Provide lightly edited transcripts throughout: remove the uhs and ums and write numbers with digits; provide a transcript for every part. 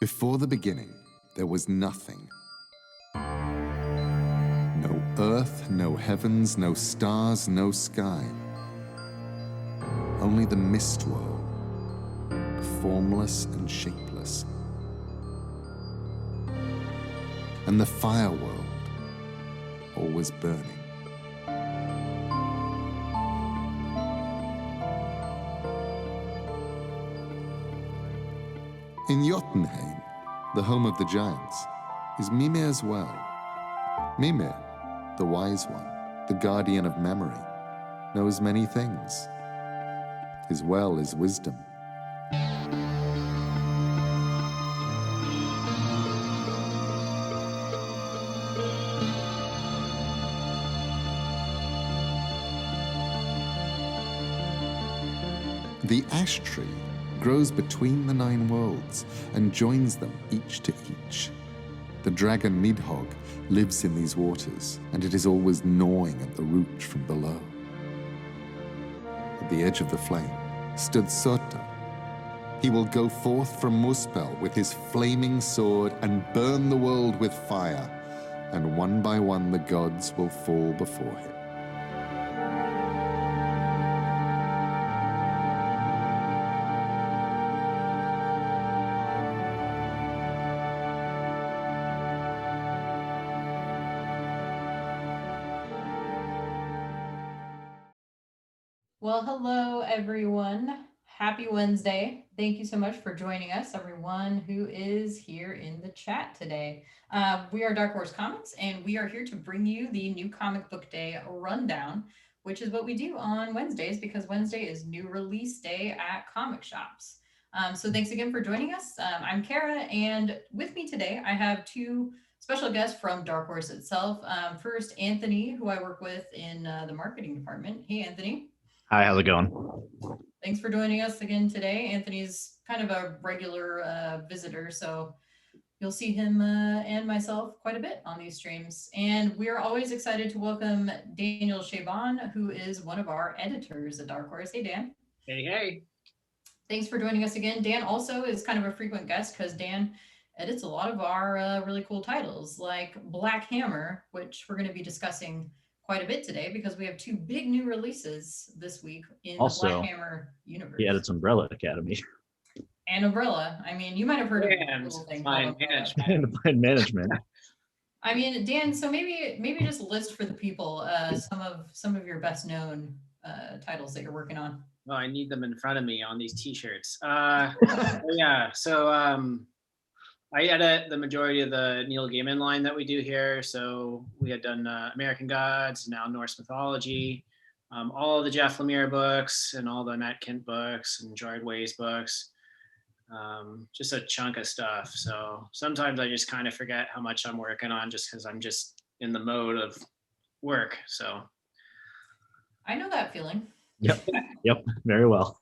Before the beginning, there was nothing. No earth, no heavens, no stars, no sky. Only the mist world, formless and shapeless. And the fire world, always burning. In Jotunheim, the home of the giants, is Mimir's well. Mimir, the wise one, the guardian of memory, knows many things. His well is wisdom. The ash tree grows between the 9 worlds and joins them each to each. The dragon Nidhogg lives in these waters, and it is always gnawing at the root from below. At the edge of the flame stood Sota. He will go forth from Muspel with his flaming sword and burn the world with fire, and one by one the gods will fall before him. Well, hello, everyone. Happy Wednesday. Thank you so much for joining us, everyone who is here in the chat today. We are Dark Horse Comics, and we are here to bring you the new comic book day rundown, which is what we do on Wednesdays because Wednesday is new release day at comic shops. So thanks again for joining us. I'm Kara, and with me today, I have 2 special guests from Dark Horse itself. First, Anthony, who I work with in the marketing department. Hey, Anthony. Hi, how's it going? Thanks for joining us again today. Anthony's kind of a regular visitor, so you'll see him and myself quite a bit on these streams. And we're always excited to welcome Daniel Chabon, who is one of our editors at Dark Horse. Hey, Dan. Hey, hey. Thanks for joining us again. Dan also is kind of a frequent guest because Dan edits a lot of our really cool titles like Black Hammer, which we're going to be discussing quite a bit today because we have 2 big new releases this week in Also, the Black Hammer universe. He edits Umbrella Academy. And Umbrella. I mean, you might have heard of a little thing called And Fine Management. I mean, Dan, so maybe just list for the people some of your best known titles that you're working on. Well, I need them in front of me on these t-shirts. Yeah, so I edit the majority of the Neil Gaiman line that we do here. So we had done American Gods, now Norse Mythology, all of the Jeff Lemire books and all the Matt Kent books and Gerard Way's books. Just a chunk of stuff. So sometimes I just kind of forget how much I'm working on just because I'm just in the mode of work. So I know that feeling. Yep, very well.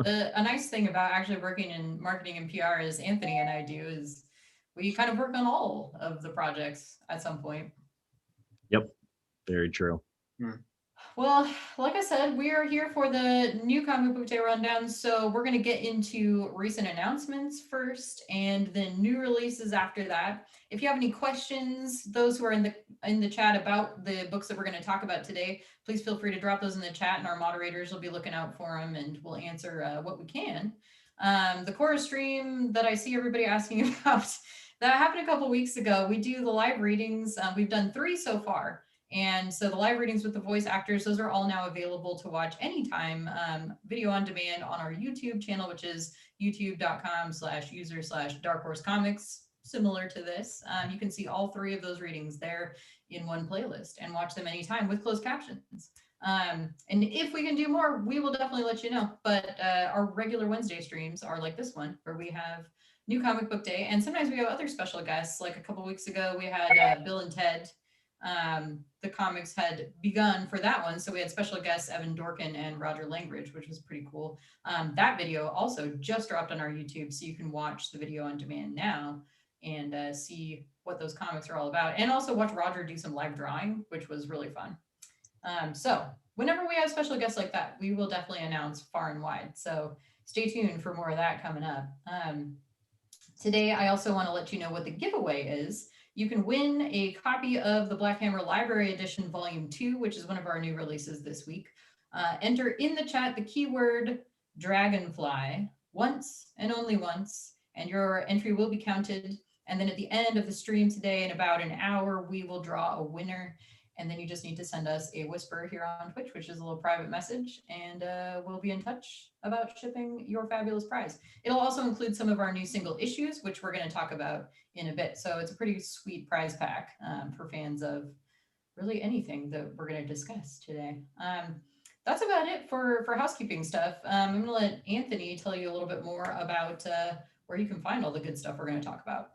A nice thing about actually working in marketing and PR is Anthony and I do is we kind of work on all of the projects at some point. Yep, very true. Well, like I said, we are here for the new comic book day rundown. So we're going to get into recent announcements first and then new releases after that. If you have any questions, those who are in the chat about the books that we're going to talk about today, please feel free to drop those in the chat and our moderators will be looking out for them and we'll answer what we can. The Korra stream that I see everybody asking about, that happened a couple weeks ago. We do the live readings. We've done 3 so far. And so the live readings with the voice actors, those are all now available to watch anytime, video on demand on our YouTube channel, which is youtube.com/user/darkhorsecomics. Similar to this, you can see all 3 of those readings there in one playlist and watch them anytime with closed captions. And if we can do more, we will definitely let you know. But our regular Wednesday streams are like this one, where we have new comic book day. And sometimes we have other special guests. Like a couple weeks ago, we had Bill and Ted. The comics had begun for that one, so we had special guests Evan Dorkin and Roger Langridge, which was pretty cool. That video also just dropped on our YouTube, so you can watch the video on demand now and see what those comics are all about, and also watch Roger do some live drawing, which was really fun. So whenever we have special guests like that, we will definitely announce far and wide, so stay tuned for more of that coming up. Today, I also want to let you know what the giveaway is. You can win a copy of the Black Hammer Library Edition Volume 2, which is one of our new releases this week. Enter in the chat the keyword dragonfly once and only once, and your entry will be counted. And then at the end of the stream today, in about an hour, we will draw a winner. And then you just need to send us a whisper here on Twitch, which is a little private message, and we'll be in touch about shipping your fabulous prize. It'll also include some of our new single issues, which we're going to talk about in a bit. So it's a pretty sweet prize pack for fans of really anything that we're going to discuss today. That's about it for housekeeping stuff. I'm going to let Anthony tell you a little bit more about where you can find all the good stuff we're going to talk about.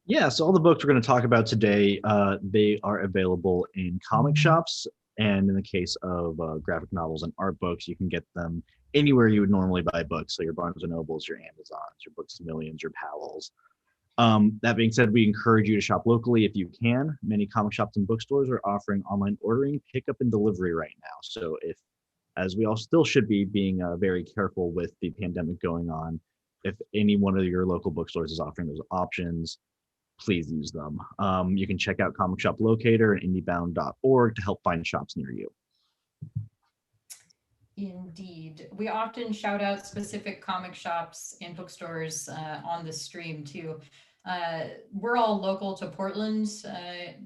Yeah, so all the books we're going to talk about today, they are available in comic shops. And in the case of graphic novels and art books, you can get them anywhere you would normally buy books. So your Barnes & Nobles, your Amazons, your Books A Millions, your Powell's. That being said, we encourage you to shop locally if you can. Many comic shops and bookstores are offering online ordering, pickup, and delivery right now. So if, as we all still should be, being very careful with the pandemic going on, if any one of your local bookstores is offering those options, please use them. You can check out Comic Shop Locator and indiebound.org to help find shops near you. Indeed. We often shout out specific comic shops and bookstores on the stream too. We're all local to Portland,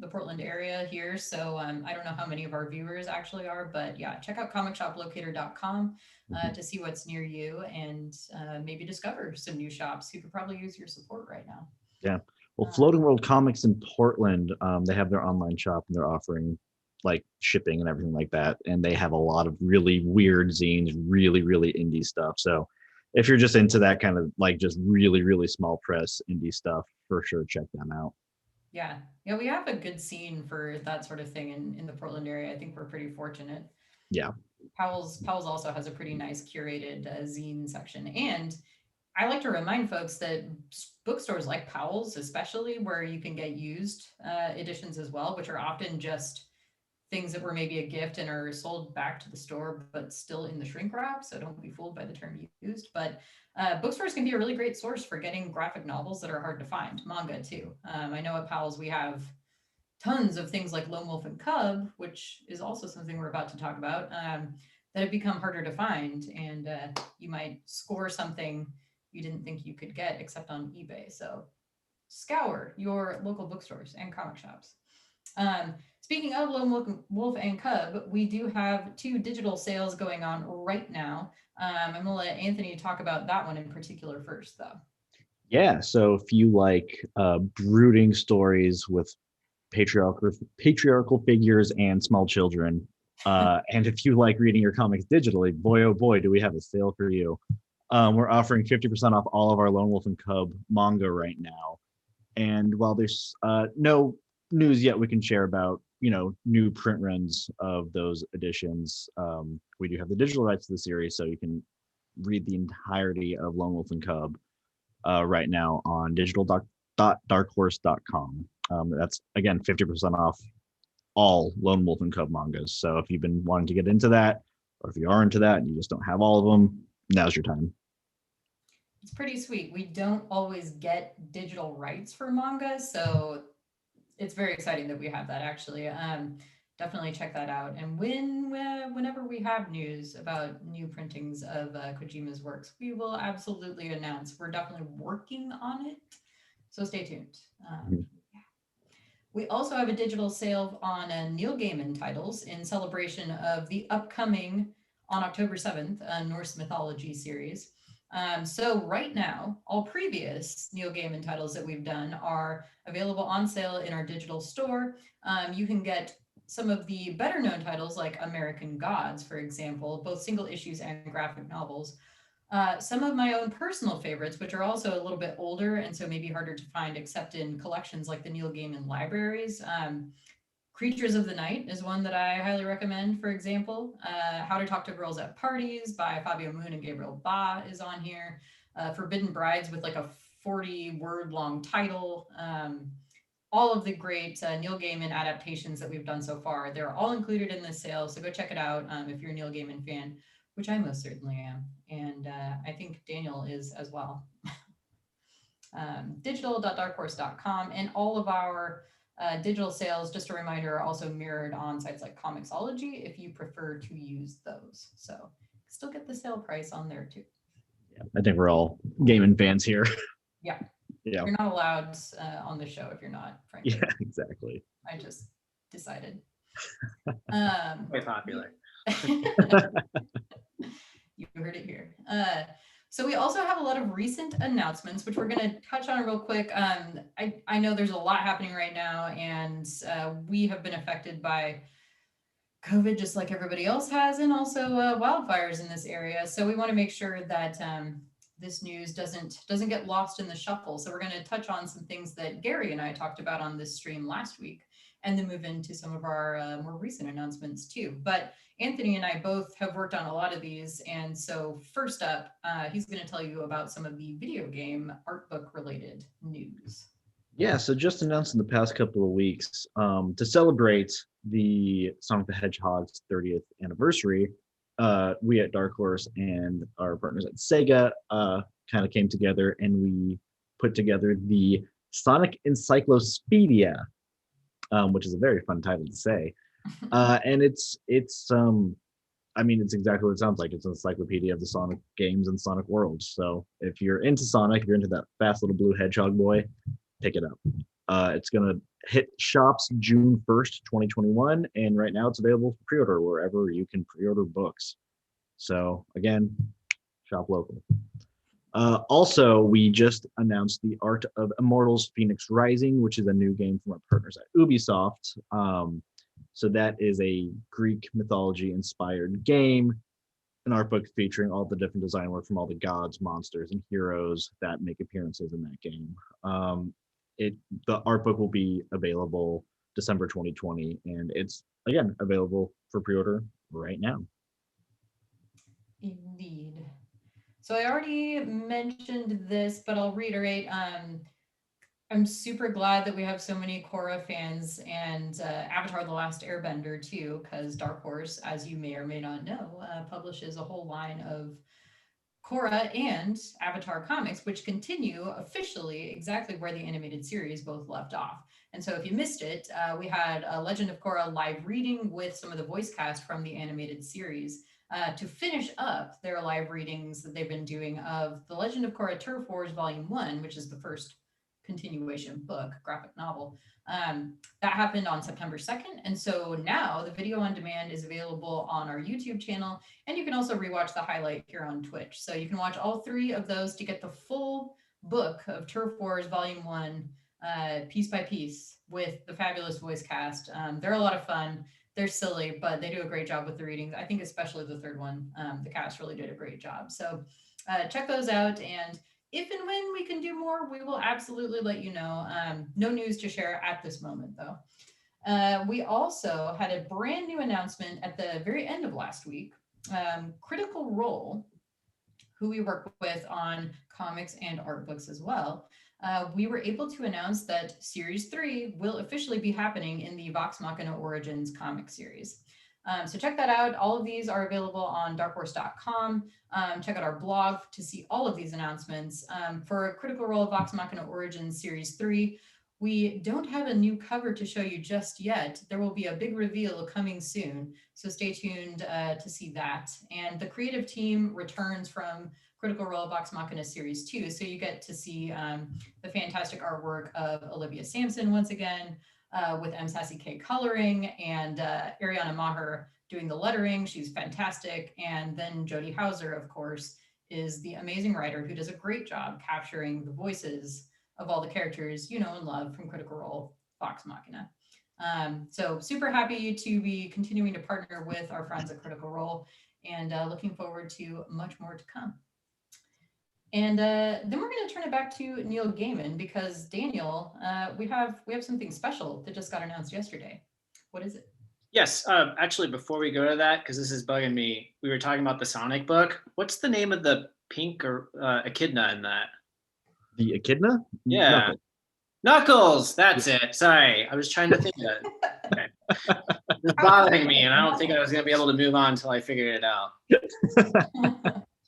the Portland area here. So I don't know how many of our viewers actually are, but yeah, check out comicshoplocator.com to see what's near you and maybe discover some new shops who could probably use your support right now. Yeah. Well, Floating World Comics in Portland, they have their online shop and they're offering like shipping and everything like that. And they have a lot of really weird zines, really, really indie stuff. So if you're just into that kind of like just really, really small press indie stuff, for sure, check them out. Yeah. Yeah, we have a good scene for that sort of thing in the Portland area. I think we're pretty fortunate. Yeah. Powell's also has a pretty nice curated zine section. And I like to remind folks that bookstores like Powell's, especially where you can get used editions as well, which are often just things that were maybe a gift and are sold back to the store, but still in the shrink wrap. So don't be fooled by the term used. But bookstores can be a really great source for getting graphic novels that are hard to find, manga too. I know at Powell's we have tons of things like Lone Wolf and Cub, which is also something we're about to talk about, that have become harder to find. And you might score something you didn't think you could get except on eBay. So scour your local bookstores and comic shops. Speaking of Lone Wolf and Cub, we do have 2 digital sales going on right now. I'm going to let Anthony talk about that one in particular first, though. Yeah. So if you like brooding stories with patriarchal figures and small children, and if you like reading your comics digitally, boy, oh boy, do we have a sale for you. We're offering 50% off all of our Lone Wolf and Cub manga right now. And while there's no news yet we can share about, new print runs of those editions, we do have the digital rights to the series, so you can read the entirety of Lone Wolf and Cub right now on digital.darkhorse.com. That's, again, 50% off all Lone Wolf and Cub mangas. So if you've been wanting to get into that, or if you are into that and you just don't have all of them, now's your time. It's pretty sweet. We don't always get digital rights for manga, so it's very exciting that we have that, actually. Definitely check that out. And whenever we have news about new printings of Kojima's works, we will absolutely announce. We're definitely working on it, so stay tuned. Yeah. We also have a digital sale on Neil Gaiman titles in celebration of the upcoming, on October 7th, Norse Mythology series. So right now, all previous Neil Gaiman titles that we've done are available on sale in our digital store. You can get some of the better known titles like American Gods, for example, both single issues and graphic novels. Some of my own personal favorites, which are also a little bit older and so maybe harder to find except in collections like the Neil Gaiman libraries. Creatures of the Night is one that I highly recommend, for example. How to Talk to Girls at Parties by Fabio Moon and Gabriel Ba is on here. Forbidden Brides with like a 40-word long title. All of the great Neil Gaiman adaptations that we've done so far, they're all included in this sale. So go check it out if you're a Neil Gaiman fan, which I most certainly am. And I think Daniel is as well. digital.darkhorse.com, and all of our digital sales, just a reminder, are also mirrored on sites like Comixology if you prefer to use those. So still get the sale price on there too. Yeah, I think we're all gaming fans here. Yeah. Yeah. You're not allowed on the show if you're not, frankly. Yeah, exactly. I just decided. Quite popular. You heard it here. So we also have a lot of recent announcements, which we're going to touch on real quick. I know there's a lot happening right now, and we have been affected by COVID just like everybody else has, and also wildfires in this area. So we want to make sure that this news doesn't get lost in the shuffle. So we're going to touch on some things that Gary and I talked about on this stream last week, and then move into some of our more recent announcements too. But Anthony and I both have worked on a lot of these. And so first up, he's going to tell you about some of the video game art book related news. Yeah, so just announced in the past couple of weeks, to celebrate the Sonic the Hedgehog's 30th anniversary, we at Dark Horse and our partners at Sega kind of came together and we put together the Sonic Encyclopedia, which is a very fun title to say. And it's I mean, it's exactly what it sounds like. It's an encyclopedia of the Sonic games and Sonic worlds. So if you're into Sonic, if you're into that fast little blue hedgehog boy, pick it up. It's going to hit shops June 1st, 2021. And right now it's available for pre-order wherever you can pre-order books. So again, shop local. Also, we just announced the art of Immortals Phoenix Rising, which is a new game from our partners at Ubisoft. So that is a Greek mythology inspired game, an art book featuring all the different design work from all the gods, monsters, and heroes that make appearances in that game. The art book will be available December 2020, and it's again available for pre-order right now. Indeed. So I already mentioned this, but I'll reiterate. I'm super glad that we have so many Korra fans and Avatar The Last Airbender too, because Dark Horse, as you may or may not know, publishes a whole line of Korra and Avatar comics, which continue officially exactly where the animated series both left off. And so if you missed it, we had a Legend of Korra live reading with some of the voice cast from the animated series to finish up their live readings that they've been doing of The Legend of Korra Turf Wars Volume 1, which is the first continuation book, graphic novel. That happened on September 2nd. And so now the video on demand is available on our YouTube channel. And you can also rewatch the highlight here on Twitch. So you can watch all three of those to get the full book of Turf Wars Volume 1, piece by piece, with the fabulous voice cast. They're a lot of fun. They're silly, but they do a great job with the readings. I think especially the third one, the cast really did a great job. So check those out. And if and when we can do more, we will absolutely let you know. No news to share at this moment, though. We also had a brand new announcement at the very end of last week. Critical Role, who we work with on comics and art books as well, we were able to announce that Series 3 will officially be happening in the Vox Machina Origins comic series. So check that out. All of these are available on darkhorse.com. Check out our blog to see all of these announcements. For Critical Role Vox Machina Origins Series 3, we don't have a new cover to show you just yet. There will be a big reveal coming soon, so stay tuned to see that. And the creative team returns from Critical Role Vox Machina Series 2, so you get to see the fantastic artwork of Olivia Sampson once again, with M. Sassy K coloring, and Ariana Maher doing the lettering. She's fantastic. And then Jody Hauser, of course, is the amazing writer who does a great job capturing the voices of all the characters you know and love from Critical Role Vox Machina. So super happy to be continuing to partner with our friends at Critical Role, and looking forward to much more to come. And then we're going to turn it back to Neil Gaiman, because Daniel, we have something special that just got announced yesterday. What is it? Yes, actually, before we go to that, because this is bugging me, we were talking about the Sonic book. What's the name of the pink or echidna in that? The echidna? Yeah. Knuckles. That's it. Sorry, I was trying to think of it. Okay. It's bothering me, and I don't think I was going to be able to move on until I figured it out.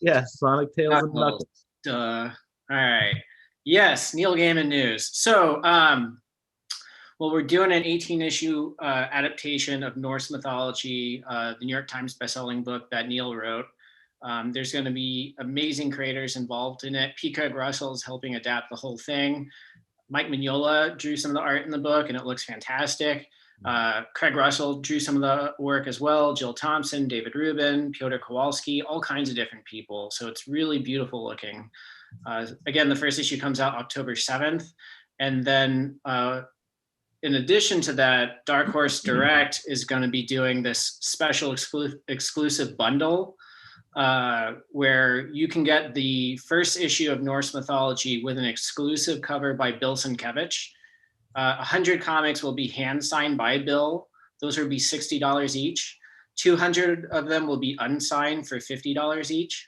Yeah, Sonic Tails and Knuckles. All right. Yes, Neil Gaiman news. So, well, we're doing an 18-issue adaptation of Norse mythology, the New York Times bestselling book that Neil wrote. There's going to be amazing creators involved in it. P. Craig Russell is helping adapt the whole thing. Mike Mignola drew some of the art in the book, and it looks fantastic. Craig Russell drew some of the work as well. Jill Thompson, David Rubin, Piotr Kowalski, all kinds of different people. So it's really beautiful looking. Again, the first issue comes out October 7th. And then in addition to that, Dark Horse Direct is going to be doing this special exclusive bundle where you can get the first issue of Norse Mythology with an exclusive cover by Bill Sienkiewicz. 100 comics will be hand signed by Bill. Those will be $60 each. 200 of them will be unsigned for $50 each.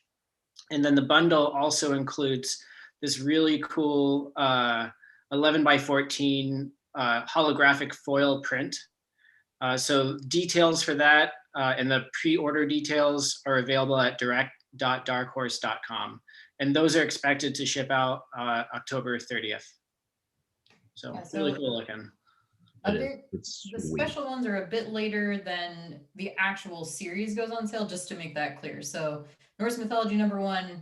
And then the bundle also includes this really cool 11 by 14 holographic foil print. So details for that and the pre-order details are available at direct.darkhorse.com. And those are expected to ship out October 30th. So, yeah, so really cool looking. The special ones are a bit later than the actual series goes on sale, just to make that clear. So Norse Mythology #1,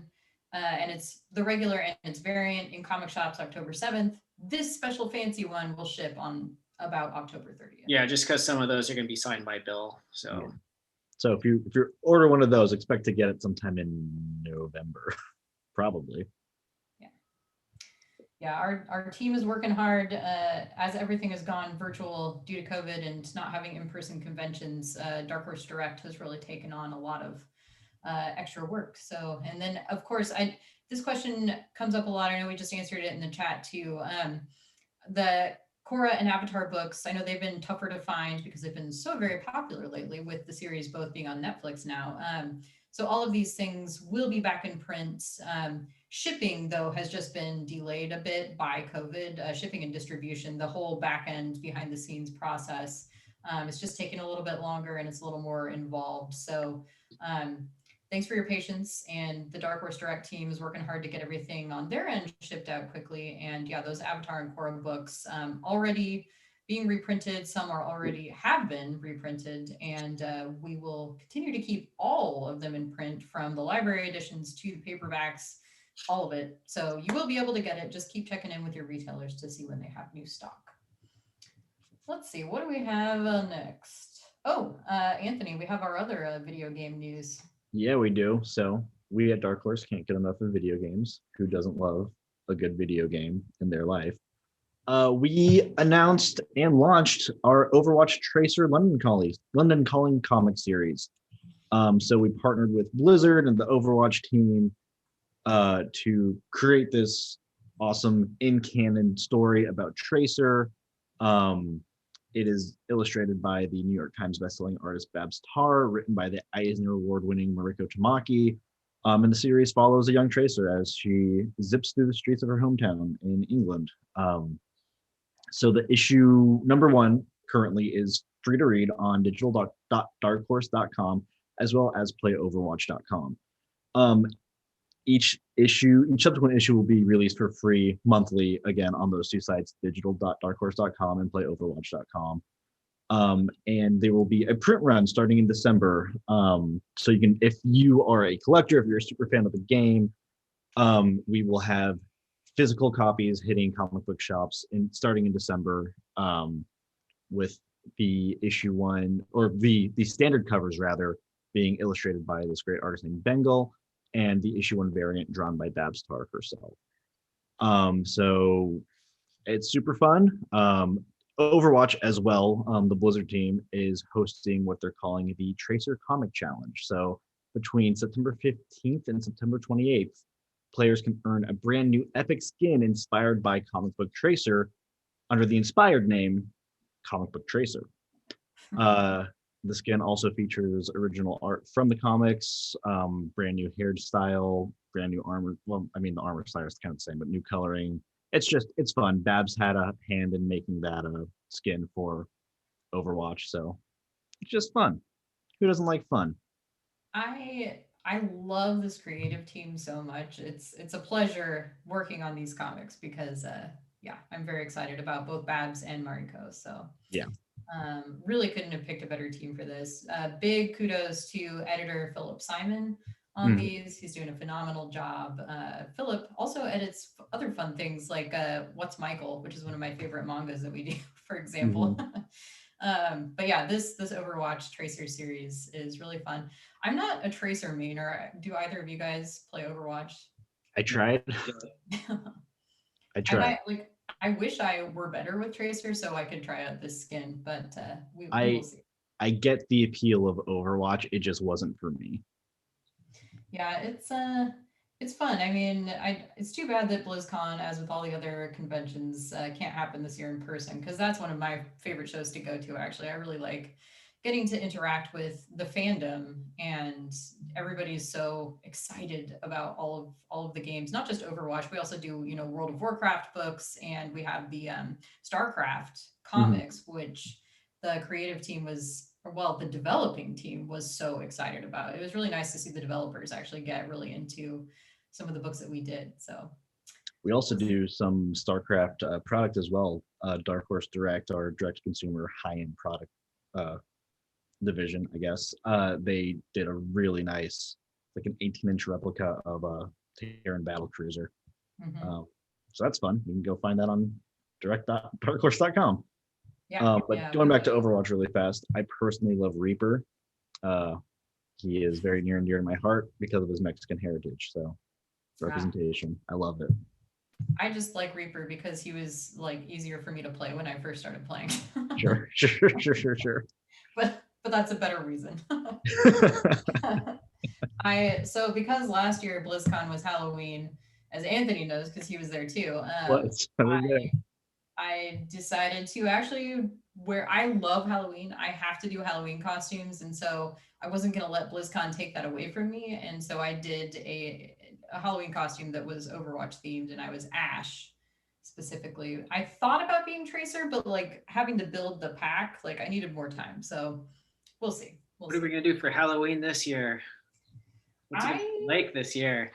and it's the regular and its variant in comic shops October 7th. This special fancy one will ship on about October 30th. Yeah, just because some of those are going to be signed by Bill. So, yeah. So if you order one of those, expect to get it sometime in November, probably. Yeah, our team is working hard as everything has gone virtual due to COVID and not having in-person conventions. Dark Horse Direct has really taken on a lot of extra work. So, and then of course, this question comes up a lot. I know we just answered it in the chat too. The Korra and Avatar books, I know they've been tougher to find because they've been so very popular lately with the series both being on Netflix now. So all of these things will be back in print. Shipping, though, has just been delayed a bit by COVID. Shipping and distribution, the whole back end behind the scenes process, it's just taking a little bit longer and it's a little more involved. So thanks for your patience. And the Dark Horse Direct team is working hard to get everything on their end shipped out quickly. And yeah, those Avatar and Korra books already being reprinted. Some are already have been reprinted, and we will continue to keep all of them in print, from the library editions to the paperbacks, all of it. So you will be able to get it. Just keep checking in with your retailers to see when they have new stock. Let's see, what do we have next? Oh, Anthony, we have our other video game news. Yeah, we do. So we at Dark Horse can't get enough of video games. Who doesn't love a good video game in their life? We announced and launched our Overwatch Tracer London Calling comic series. So we partnered with Blizzard and the Overwatch team to create this awesome in-canon story about Tracer. It is illustrated by the New York Times bestselling artist Babs Tarr, written by the Eisner Award-winning Mariko Tamaki. And the series follows a young Tracer as she zips through the streets of her hometown in England. So the issue #1 currently is free to read on digital.darkhorse.com as well as playoverwatch.com. Each subsequent issue will be released for free monthly, again, on those two sites, digital.darkhorse.com and playoverwatch.com. And there will be a print run starting in December. So you can, if you are a collector, if you're a super fan of the game, we will have physical copies hitting comic book shops starting in December, with the issue 1, or the standard covers rather, being illustrated by this great artist named Bengal, and the issue 1 variant drawn by Babs Tarr herself. So it's super fun. Overwatch as well, the Blizzard team is hosting what they're calling the Tracer Comic Challenge. So between September 15th and September 28th, players can earn a brand new epic skin inspired by comic book Tracer under the inspired name Comic Book Tracer. The skin also features original art from the comics, brand new hairstyle, brand new armor. Well, I mean, the armor style is kind of the same, but new coloring. It's fun. Babs had a hand in making that skin for Overwatch, so it's just fun. Who doesn't like fun? I I love this creative team so much. It's a pleasure working on these comics because yeah, I'm very excited about both Babs and Mariko. So Yeah. really couldn't have picked a better team for this. Big kudos to editor Philip Simon on Mhm. these. He's doing a phenomenal job. Philip also edits other fun things like What's Michael, which is one of my favorite mangas that we do, for example. But yeah, this Overwatch Tracer series is really fun. I'm not a Tracer main, or do either of you guys play Overwatch? I tried. I I tried. might like. I wish I were better with Tracer so I could try out this skin, but we will I see. I get the appeal of Overwatch. It just wasn't for me. Yeah, it's fun. I mean, it's too bad that BlizzCon, as with all the other conventions, can't happen this year in person because that's one of my favorite shows to go to. Actually, I really like getting to interact with the fandom, and everybody's so excited about all of the games. Not just Overwatch. We also do World of Warcraft books, and we have the StarCraft comics, which the creative team was, or well, the developing team was so excited about. It was really nice to see the developers actually get really into some of the books that we did. So We also do some StarCraft product as well. Dark Horse Direct, our direct-to-consumer high-end product division, I guess. They did a really nice, like an 18-inch replica of a Terran battle cruiser. mhm. So that's fun. You can go find that on direct.darkhorse.com. Yeah, But yeah, going we back to do. Overwatch really fast, I personally love Reaper. Uh, he is very near and dear to my heart because of his Mexican heritage. So representation, I love it. I just like Reaper because he was like easier for me to play when I first started playing. Sure, sure. But that's a better reason. So because last year BlizzCon was Halloween, as Anthony knows because he was there too. I was there. I decided to actually wear. I love Halloween. I have to do Halloween costumes, and so I wasn't going to let BlizzCon take that away from me. And so I did a Halloween costume that was Overwatch themed, and I was Ash specifically. I thought about being Tracer, but like having to build the pack, like I needed more time. So we'll see. We'll What are we see. gonna do for Halloween this year? What's it gonna be I like this year?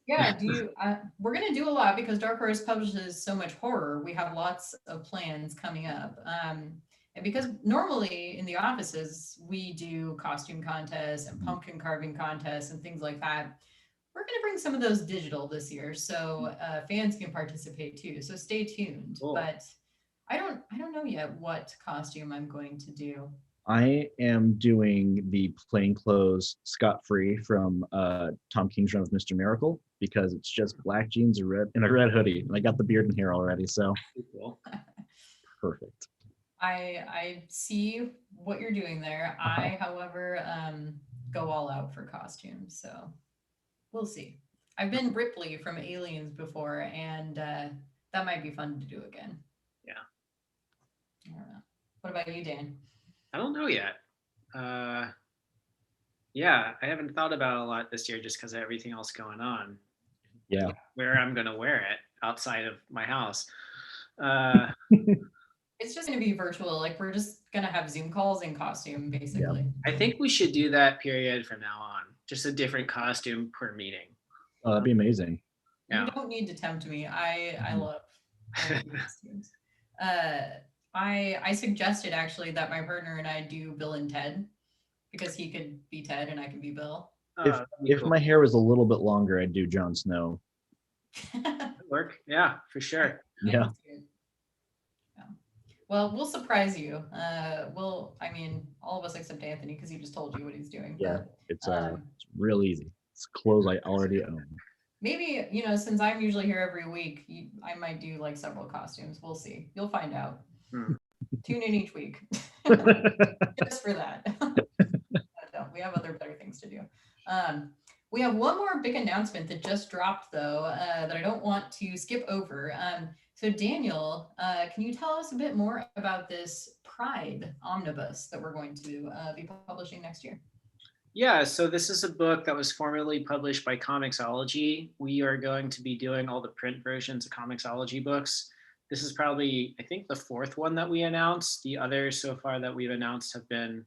Yeah, do you? We're gonna do a lot because Dark Horse publishes so much horror. We have lots of plans coming up, and because normally in the offices we do costume contests and pumpkin carving contests and things like that. We're gonna bring some of those digital this year, so fans can participate too. So stay tuned. Cool. But I don't know yet what costume I'm going to do. I am doing the plainclothes scot-free from Tom King's run of Mr. Miracle because it's just black jeans and a red hoodie. And I got the beard in here already, so Cool. perfect. I see what you're doing there. I, however, go all out for costumes, so we'll see. I've been Ripley from Aliens before, and that might be fun to do again. Yeah. I don't know. What about you, Dan? I don't know yet. Yeah, I haven't thought about it a lot this year just because of everything else going on. Yeah. Where I'm gonna wear it outside of my house. Uh, It's just going to be virtual. Like we're just going to have Zoom calls in costume, basically. I think we should do that period from now on. Just a different costume per meeting. That'd be amazing. You Yeah. don't need to tempt me. I love costumes. I suggested actually that my partner and I do Bill and Ted because he could be Ted and I could be Bill. If my hair was a little bit longer, I'd do Jon Snow. That'd work. Yeah, for sure. Yeah. Yeah. Well, we'll surprise you. I mean, all of us except Anthony because he just told you what he's doing. Yeah. But, It's real easy. It's clothes I already own. maybe, since I'm usually here every week, I might do like several costumes. We'll see. You'll find out. Tune in each week just for that. No, we have other better things to do. We have one more big announcement that just dropped, though, that I don't want to skip over. So, Daniel, can you tell us a bit more about this Pride Omnibus that we're going to be publishing next year? Yeah, so this is a book that was formerly published by Comixology. We are going to be doing all the print versions of Comixology books. This is probably, I think, the fourth one that we announced. The others so far that we've announced have been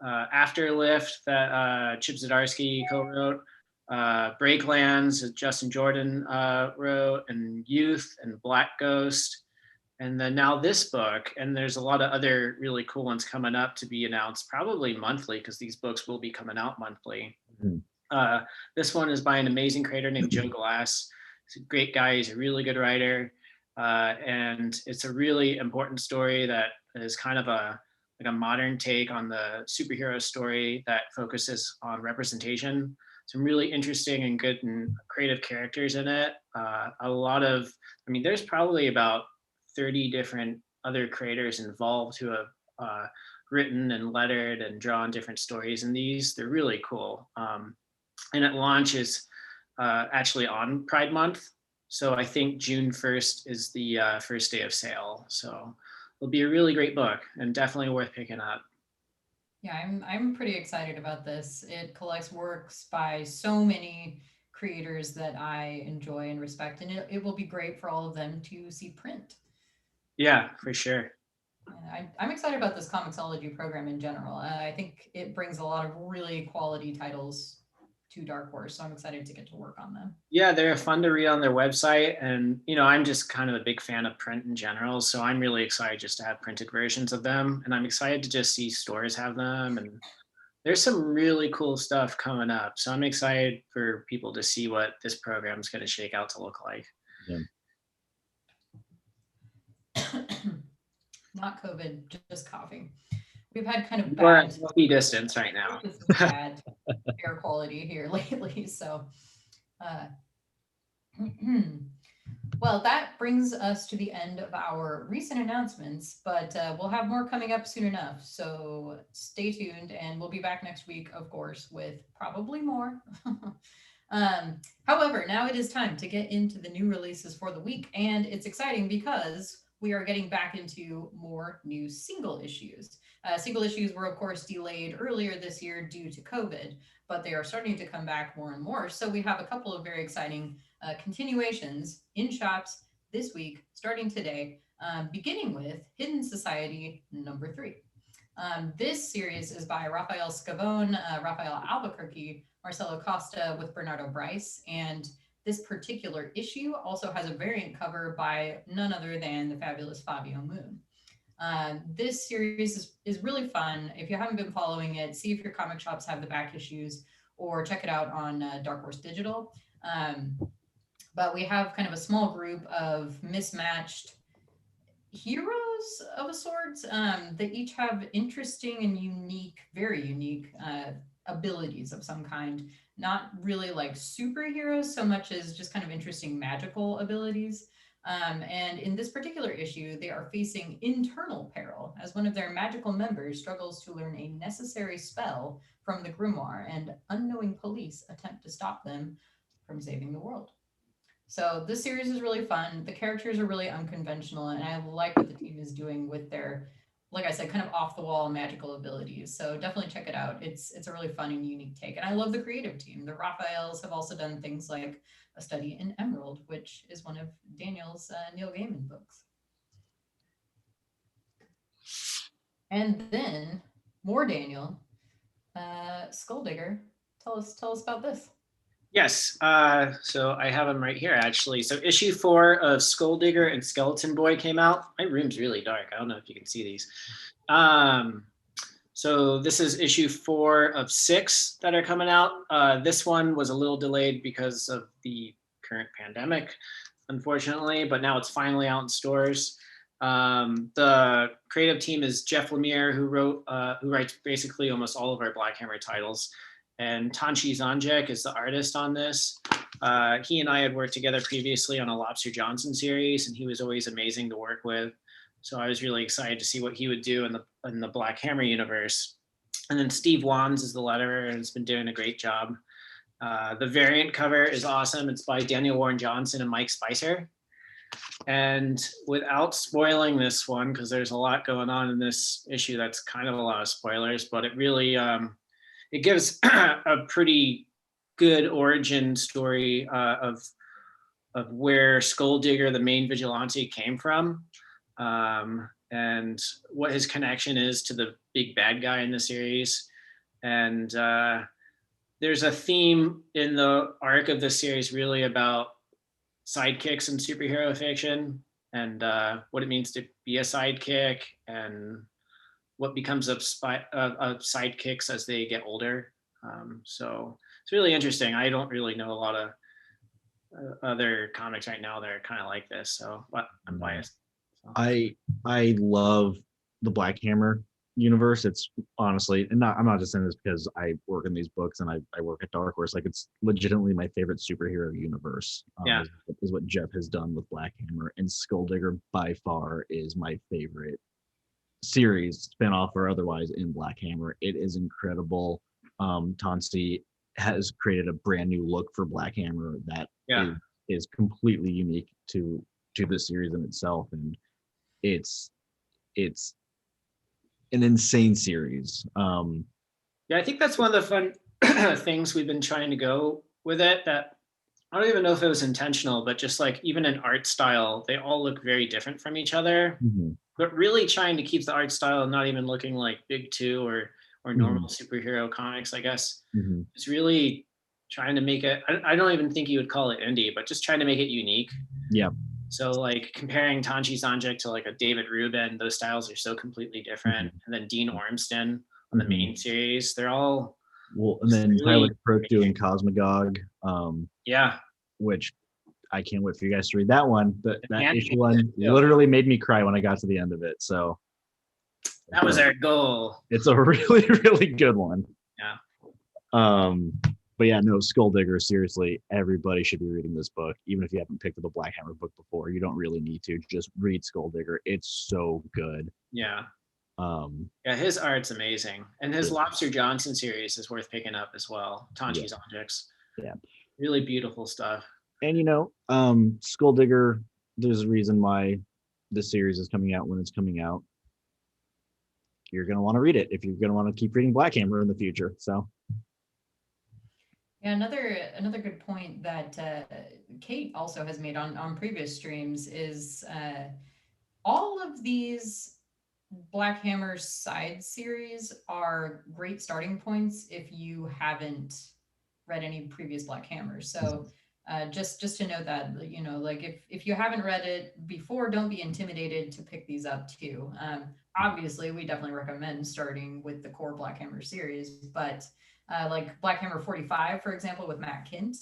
Afterlift that Chip Zdarsky co-wrote, Breaklands that Justin Jordan wrote, and Youth and Black Ghost. And then now this book, and there's a lot of other really cool ones coming up to be announced, probably monthly, because these books will be coming out monthly. This one is by an amazing creator named Joe Glass. He's a great guy. He's a really good writer. And it's a really important story that is kind of a modern take on the superhero story that focuses on representation. Some really interesting and good and creative characters in it. There's probably about 30 different other creators involved who have written and lettered and drawn different stories in these. They're really cool. And it launches actually on Pride Month. So I think June 1st is the first day of sale. So it'll be a really great book and definitely worth picking up. Yeah, I'm pretty excited about this. It collects works by so many creators that I enjoy and respect, and it will be great for all of them to see print. Yeah, for sure. I'm excited about this Comixology program in general. I think it brings a lot of really quality titles to Dark Horse, so I'm excited to get to work on them. Yeah, they're fun to read on their website, and I'm just kind of a big fan of print in general, so I'm really excited just to have printed versions of them, and I'm excited to just see stores have them, and there's some really cool stuff coming up, so I'm excited for people to see what this program is going to shake out to look like. Yeah. Not COVID, just coughing. We've had kind of We're bad at healthy distance right now. bad air quality here lately. So, well, that brings us to the end of our recent announcements, but we'll have more coming up soon enough. So stay tuned, and we'll be back next week, of course, with probably more. However, now it is time to get into the new releases for the week, and it's exciting because we are getting back into more new single issues. Single issues were, of course, delayed earlier this year due to COVID, but they are starting to come back more and more. So we have a couple of very exciting continuations in shops this week, starting today, beginning with Hidden Society number 3. This series is by Rafael Scavone, Rafael Albuquerque, Marcelo Costa with Bernardo Bryce, and this particular issue also has a variant cover by none other than the fabulous Fabio Moon. This series is really fun. If you haven't been following it, see if your comic shops have the back issues or check it out on Dark Horse Digital. But we have kind of a small group of mismatched heroes of a sort that each have interesting and unique, very unique abilities of some kind. Not really like superheroes so much as just kind of interesting magical abilities. And in this particular issue, they are facing internal peril as one of their magical members struggles to learn a necessary spell from the grimoire, and unknowing police attempt to stop them from saving the world. So this series is really fun. The characters are really unconventional, and I like what the team is doing with their, like I said, kind of off the wall magical abilities. So definitely check it out. It's a really fun and unique take. And I love the creative team. The Raphaels have also done things like A Study in Emerald, which is one of Daniel's Neil Gaiman books. And then more Daniel, Skulldigger. Tell us about this. Yes, so I have them right here, actually. So issue 4 of Skulldigger and Skeleton Boy came out. My room's really dark. I don't know if you can see these. So this is issue 4 of 6 that are coming out. This one was a little delayed because of the current pandemic, unfortunately, but now it's finally out in stores. The creative team is Jeff Lemire, who writes basically almost all of our Black Hammer titles. And Tanchi Zanjek is the artist on this. He and I had worked together previously on a Lobster Johnson series, and he was always amazing to work with. So I was really excited to see what he would do in the Black Hammer universe. And then Steve Wands is the letterer and has been doing a great job. The variant cover is awesome. It's by Daniel Warren Johnson and Mike Spicer. And without spoiling this one, because there's a lot going on in this issue that's kind of a lot of spoilers, but it really it gives a pretty good origin story of where Skulldigger, the main vigilante, came from, and what his connection is to the big bad guy in the series. and there's a theme in the arc of the series really about sidekicks in superhero fiction, and what it means to be a sidekick, and what becomes of sidekicks as they get older. So it's really interesting. I don't really know a lot of other comics right now that are kind of like this, so but I'm biased. So. I love the Black Hammer universe. It's honestly, and I'm not just saying this because I work in these books and I work at Dark Horse. Like, it's legitimately my favorite superhero universe. Is what Jeff has done with Black Hammer, and Skulldigger by far is my favorite series, spinoff or otherwise, in Black Hammer. It is incredible. Tansi has created a brand new look for Black Hammer that is completely unique to the series in itself, and it's an insane series. I think that's one of the fun things we've been trying to go with it, that I don't even know if it was intentional, but just like even in art style, they all look very different from each other, but really trying to keep the art style not even looking like Big Two or normal superhero comics, I guess. It's really trying to make it, I don't even think you would call it indie, but just trying to make it unique. Yeah. So like comparing Tanji Sanjik to like a David Rubin, those styles are so completely different. And then Dean Ormston on the main series, they're all and then really Tyler Crook doing Cosmogog. Which I can't wait for you guys to read that one. But that issue one literally made me cry when I got to the end of it. So that was our goal. It's a really, really good one. Yeah. But yeah, no, Skulldigger, seriously, everybody should be reading this book. Even if you haven't picked up a Black Hammer book before, you don't really need to. Just read Skulldigger. It's so good. Yeah. His art's amazing. And his Lobster Johnson series is worth picking up as well. Tanji's Objects. Yeah. Really beautiful stuff. And Skulldigger, there's a reason why this series is coming out when it's coming out. You're going to want to read it if you're going to want to keep reading Black Hammer in the future. So yeah, another good point that Kate also has made on previous streams is all of these Black Hammer side series are great starting points if you haven't read any previous Black Hammers. So just to note that, like if you haven't read it before, don't be intimidated to pick these up too. Obviously, we definitely recommend starting with the core Black Hammer series, but like Black Hammer 45, for example, with Matt Kint,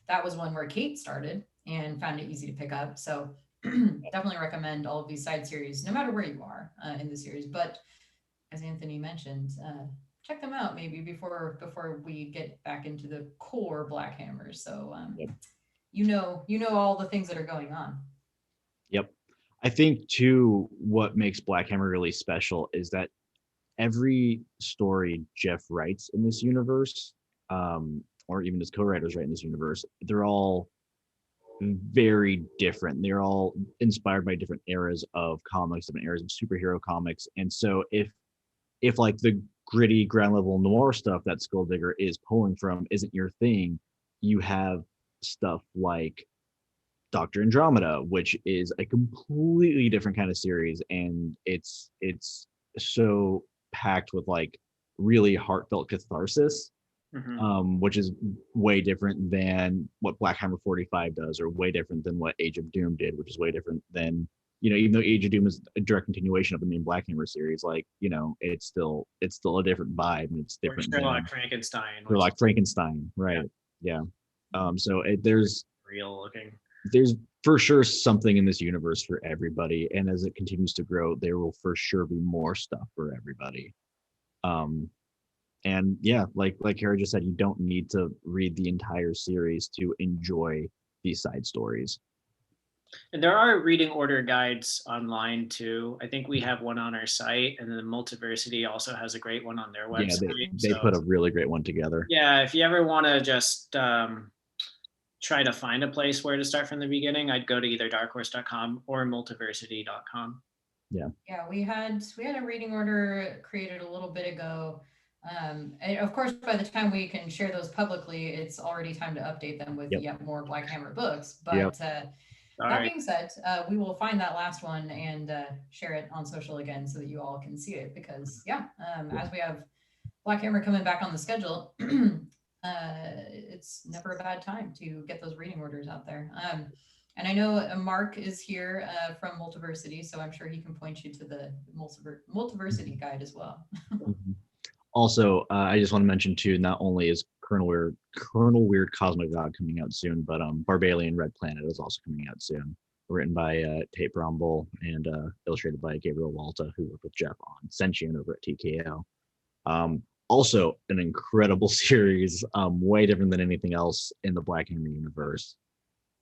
that was one where Kate started and found it easy to pick up. So definitely recommend all of these side series, no matter where you are in the series. But as Anthony mentioned, check them out maybe before we get back into the core Black Hammers. So you know all the things that are going on. Yep. I think too, what makes Black Hammer really special is that every story Jeff writes in this universe, or even his co-writers write in this universe, they're all very different. They're all inspired by different eras of comics, different eras of superhero comics. And so if like the gritty ground level noir stuff that Skulldigger is pulling from isn't your thing, you have stuff like Dr. Andromeda, which is a completely different kind of series, and it's so packed with like really heartfelt catharsis, which is way different than what Black Hammer 45 does, or way different than what Age of Doom did, which is way different than, even though Age of Doom is a direct continuation of the main Black Hammer series, like, it's still a different vibe, and it's different. Sherlock Frankenstein. Sherlock Frankenstein, right? Yeah. So there's real looking. There's for sure something in this universe for everybody, and as it continues to grow, there will for sure be more stuff for everybody. And yeah, like Kara just said, you don't need to read the entire series to enjoy these side stories. And there are reading order guides online too. I think we have one on our site, and then Multiversity also has a great one on their website. Yeah, they put a really great one together. Yeah, if you ever want to just try to find a place where to start from the beginning, I'd go to either darkhorse.com or multiversity.com. Yeah. Yeah, we had a reading order created a little bit ago. And of course, by the time we can share those publicly, it's already time to update them with yet more Black Hammer books. But that being said, we will find that last one and share it on social again so that you all can see it. Because as we have Black Hammer coming back on the schedule, it's never a bad time to get those reading orders out there. And I know Mark is here from Multiversity, so I'm sure he can point you to the Multiversity guide as well. Mhm. Also, I just want to mention too, not only is Colonel Weird Cosmic God coming out soon, but Barbalian Red Planet is also coming out soon. Written by Tate Brombel and illustrated by Gabriel Walta, who worked with Jeff on Sentient over at TKO. Also, an incredible series, way different than anything else in the Black Hammer universe.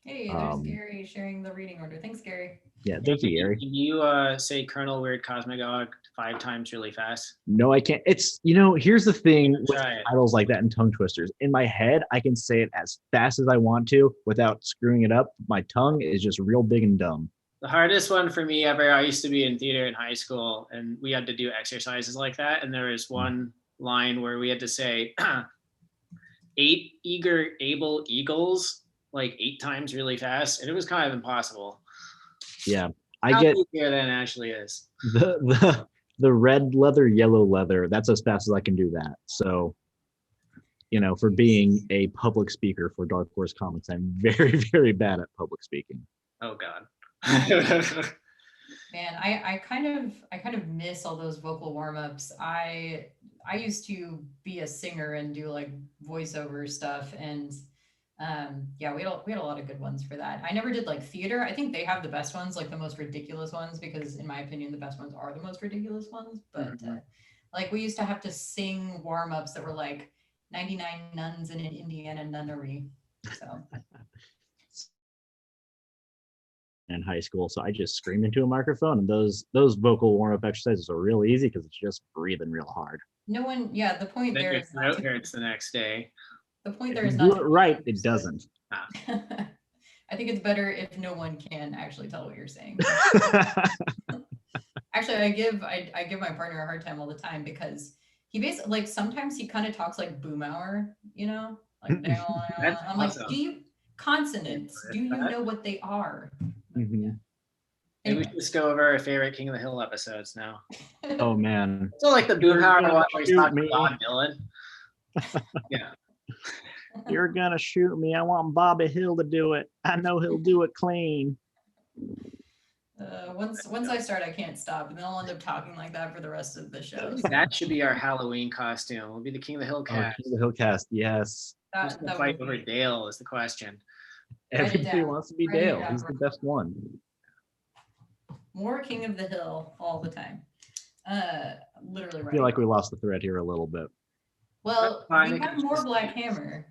Hey, there's Gary sharing the reading order. Thanks, Gary. Yeah, thank you, Gary. Can you say Colonel Weird Cosmagog 5 times really fast? No, I can't. It's, here's the thing with Try it. titles like that and tongue twisters. In my head, I can say it as fast as I want to without screwing it up. My tongue is just real big and dumb. The hardest one for me ever, I used to be in theater in high school, and we had to do exercises like that. And there was one line where we had to say 8 eager, able eagles like 8 times really fast. And it was kind of impossible. Yeah, How I get easier than it actually is. the red leather, yellow leather. That's as fast as I can do that. So, for being a public speaker for Dark Horse Comics, I'm very, very bad at public speaking. Oh God. Man, I kind of miss all those vocal warm-ups. I used to be a singer and do like voiceover stuff, and yeah, we had a lot of good ones for that. I never did like theater. I think they have the best ones, like the most ridiculous ones, because in my opinion, the best ones are the most ridiculous ones. But like we used to have to sing warm-ups that were like 99 nuns in an Indiana nunnery. So in high school, so I just screamed into a microphone, and those vocal warm-up exercises are real easy because it's just breathing real hard. no one, yeah, the point Then there your is throat hurts the next day. the point there If is you not do it right, it doesn't. I think it's better if no one can actually tell what you're saying. Actually, I give my partner a hard time all the time because he basically, like, sometimes he kind of talks like Boomhauer, like I'm like, awesome. do you consonants? Do you know what they are? Mhm. Maybe we Anyway. should just go over our favorite King of the Hill episodes now. Oh man, So like the You're Boomhauer gonna one where he's shoot talking me. to Bob Dylan. Yeah. you're gonna shoot me. I want Bobby Hill to do it. I know he'll do it clean. Once I start, I can't stop, and then I'll end up talking like that for the rest of the show. Maybe that should be our Halloween costume. We'll be the King of the Hill Oh, cast. King of the Hill cast, yes. Who's gonna fight over Dale is the question. Write it Everybody down. wants to be Write it Dale. down, He's the bro. best one. More King of the Hill all the time. Literally I right. feel like we lost the thread here a little bit. Well, That's fine, we it have can more just- Black Hammer,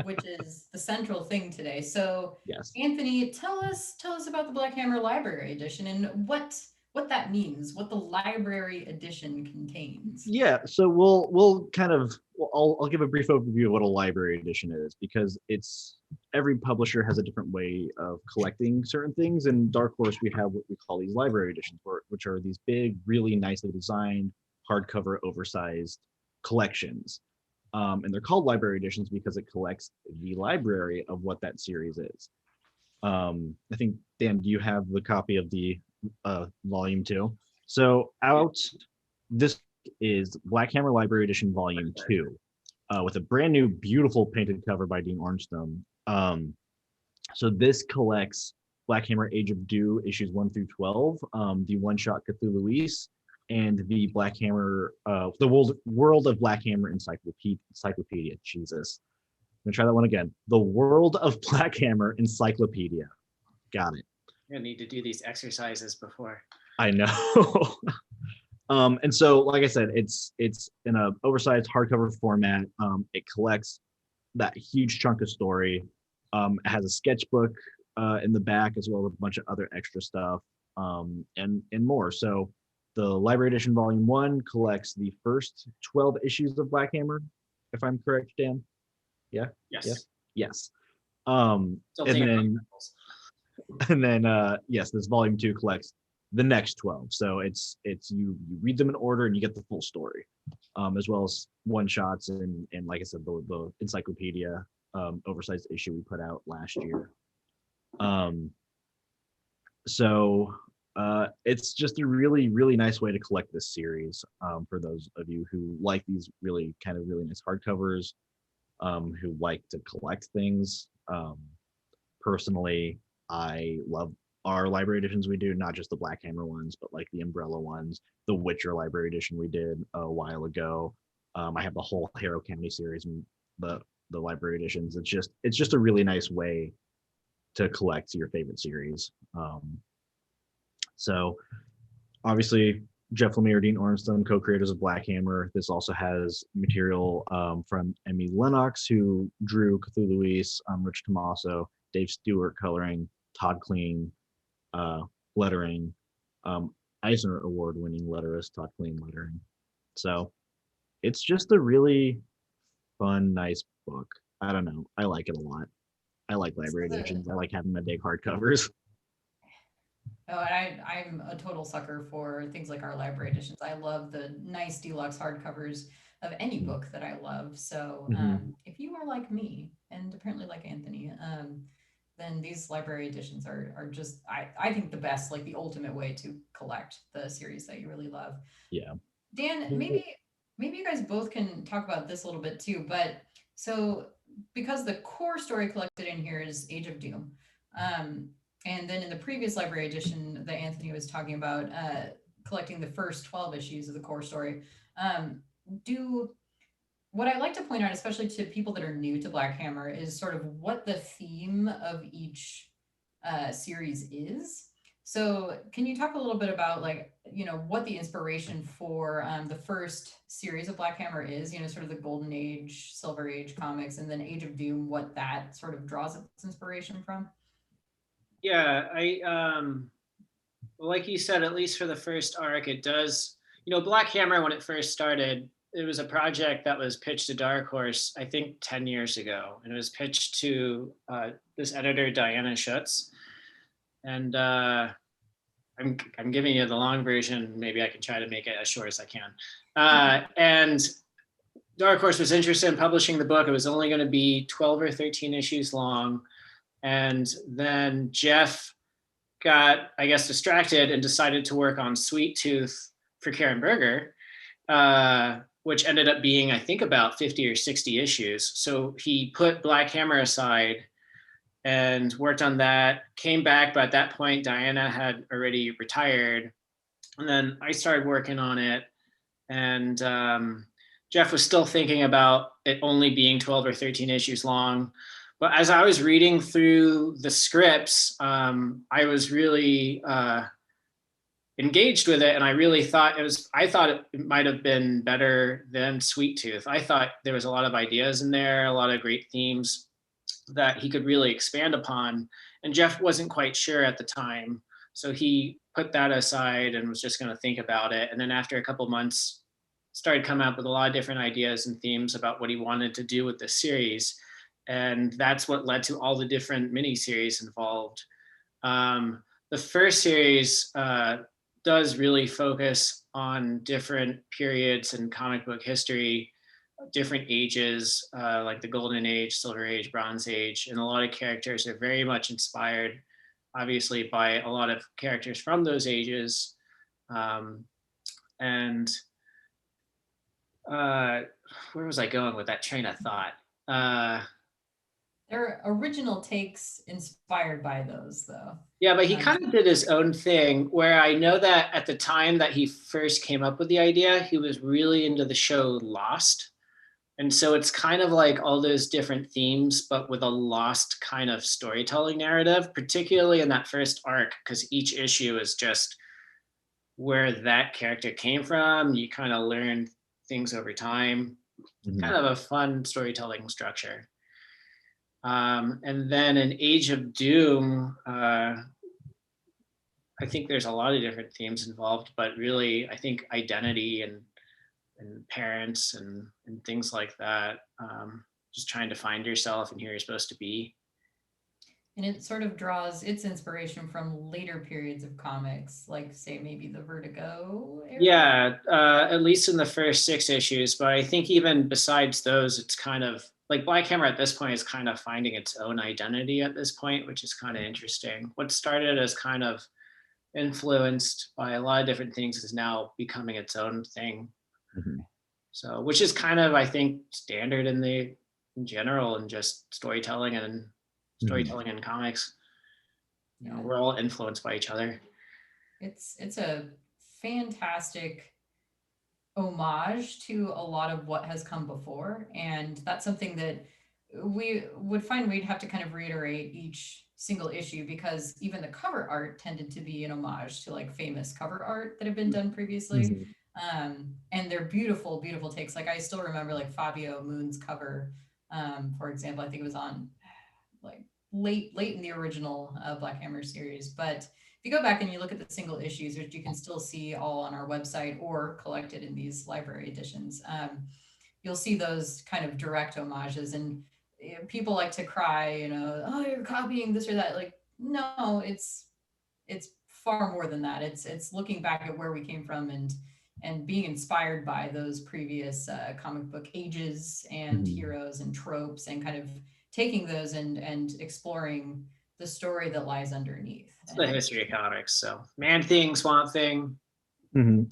which is the central thing today. So, Yes. Anthony, tell us about the Black Hammer Library Edition and what that means, what the library edition contains. Yeah, so we'll kind of I'll give a brief overview of what a library edition is, because it's every publisher has a different way of collecting certain things. In Dark Horse, we have what we call these library editions, which are these big, really nicely designed, hardcover, oversized collections. And they're called library editions because it collects the library of what that series is. I think, Dan, do you have the copy of the volume 2? So this is Black Hammer Library Edition Volume 2, with a brand new, beautiful painted cover by Dean Ornstone. So this collects Black Hammer Age of Dew issues 1 through 12, the one-shot Cthulhuese, and the Black Hammer, the World of Black Hammer Encyclopedia. Jesus. I'm gonna try that one again. The World of Black Hammer Encyclopedia. Got it. You're gonna need to do these exercises before. I know. And so, like I said, it's in a oversized hardcover format. It collects that huge chunk of story. It has a sketchbook in the back, as well as a bunch of other extra stuff, and more. So the Library Edition Volume 1 collects the first 12 issues of Black Hammer, if I'm correct, Dan. Yeah. Yes. Yes. Still thinking about And then yes, this Volume 2 collects the next 12. So it's you read them in order and you get the full story, as well as one shots and like I said, the encyclopedia oversized issue we put out last year. So It's just a really, really nice way to collect this series. For those of you who like these really nice hardcovers, who like to collect things. Personally, I love our library editions we do, not just the Black Hammer ones, but like the Umbrella ones, the Witcher library edition we did a while ago. I have the whole Harrow County series and the library editions. It's just a really nice way to collect your favorite series. So obviously Jeff Lemire, Dean Ormston, co-creators of Black Hammer. This also has material from Emmy Lennox, who drew Cthulhu Luis, Rich Tomaso, Dave Stewart coloring, Todd Kling lettering, Eisner Award-winning letterist Todd Kling lettering. So it's just a really fun, nice book. I don't know. I like it a lot. I like library editions. I like having my big hardcovers. Oh, and I'm a total sucker for things like our library editions. I love the nice deluxe hardcovers of any book that I love. So if you are like me, and apparently like Anthony, then these library editions are just, I think, the best, like the ultimate way to collect the series that you really love. Yeah. Dan, maybe you guys both can talk about this a little bit too, but so because the core story collected in here is Age of Doom, and then in the previous library edition that Anthony was talking about, collecting the first 12 issues of the core story, what I like to point out, especially to people that are new to Black Hammer, is sort of what the theme of each series is. So can you talk a little bit about, like, what the inspiration for the first series of Black Hammer is, sort of the Golden Age, Silver Age comics, and then Age of Doom, what that sort of draws its inspiration from? Yeah, like you said, at least for the first arc, it does, Black Hammer, when it first started, it was a project that was pitched to Dark Horse, I think 10 years ago. And it was pitched to this editor, Diana Schutz. And I'm giving you the long version. Maybe I can try to make it as short as I can. And Dark Horse was interested in publishing the book. It was only going to be 12 or 13 issues long. And then Jeff got, I guess, distracted and decided to work on Sweet Tooth for Karen Berger, which ended up being, I think, about 50 or 60 issues. So he put Black Hammer aside and worked on that, came back, but at that point, Diana had already retired. And then I started working on it. And Jeff was still thinking about it only being 12 or 13 issues long. But as I was reading through the scripts, I was really engaged with it, and I really thought it might have been better than Sweet Tooth. I thought there was a lot of ideas in there, a lot of great themes that he could really expand upon. And Jeff wasn't quite sure at the time, so he put that aside and was just going to think about it. And then after a couple months, started coming up with a lot of different ideas and themes about what he wanted to do with the series. And that's what led to all the different miniseries involved. The first series does really focus on different periods in comic book history, different ages, like the Golden Age, Silver Age, Bronze Age, and a lot of characters are very much inspired, obviously, by a lot of characters from those ages. And where was I going with that train of thought? Their original takes inspired by those, though. Yeah, but he kind of did his own thing, where I know that at the time that he first came up with the idea, he was really into the show Lost. And so it's kind of like all those different themes, but with a Lost kind of storytelling narrative, particularly in that first arc, because each issue is just where that character came from. You kind of learn things over time. Mm-hmm. Kind of a fun storytelling structure. And then in Age of Doom, I think there's a lot of different themes involved, but really, I think identity and parents and things like that, just trying to find yourself and who you're supposed to be. And it sort of draws its inspiration from later periods of comics, like, say, maybe the Vertigo era? Yeah, at least in the first 6 issues, but I think even besides those, it's kind of, like, Black Hammer at this point is kind of finding its own identity at this point, which is kind of interesting. What started as kind of influenced by a lot of different things, is now becoming its own thing. Mhm. So, which is kind of, I think, standard in general, and just storytelling and comics. You know, we're all influenced by each other. It's a fantastic homage to a lot of what has come before, and that's something that we would find we'd have to kind of reiterate each single issue, because even the cover art tended to be an homage to like famous cover art that have been done previously. And they're beautiful, beautiful takes. Like I still remember like Fabio Moon's cover, for example. I think it was on like late in the original Black Hammer series. But if you go back and you look at the single issues, which you can still see all on our website or collected in these library editions, you'll see those kind of direct homages. And people like to cry, you know, oh, you're copying this or that. Like, no, it's far more than that. It's looking back at where we came from, and being inspired by those previous comic book ages and heroes and tropes, and kind of taking those and exploring the story that lies underneath. It's the history of comics. So Man Thing, Swamp Thing.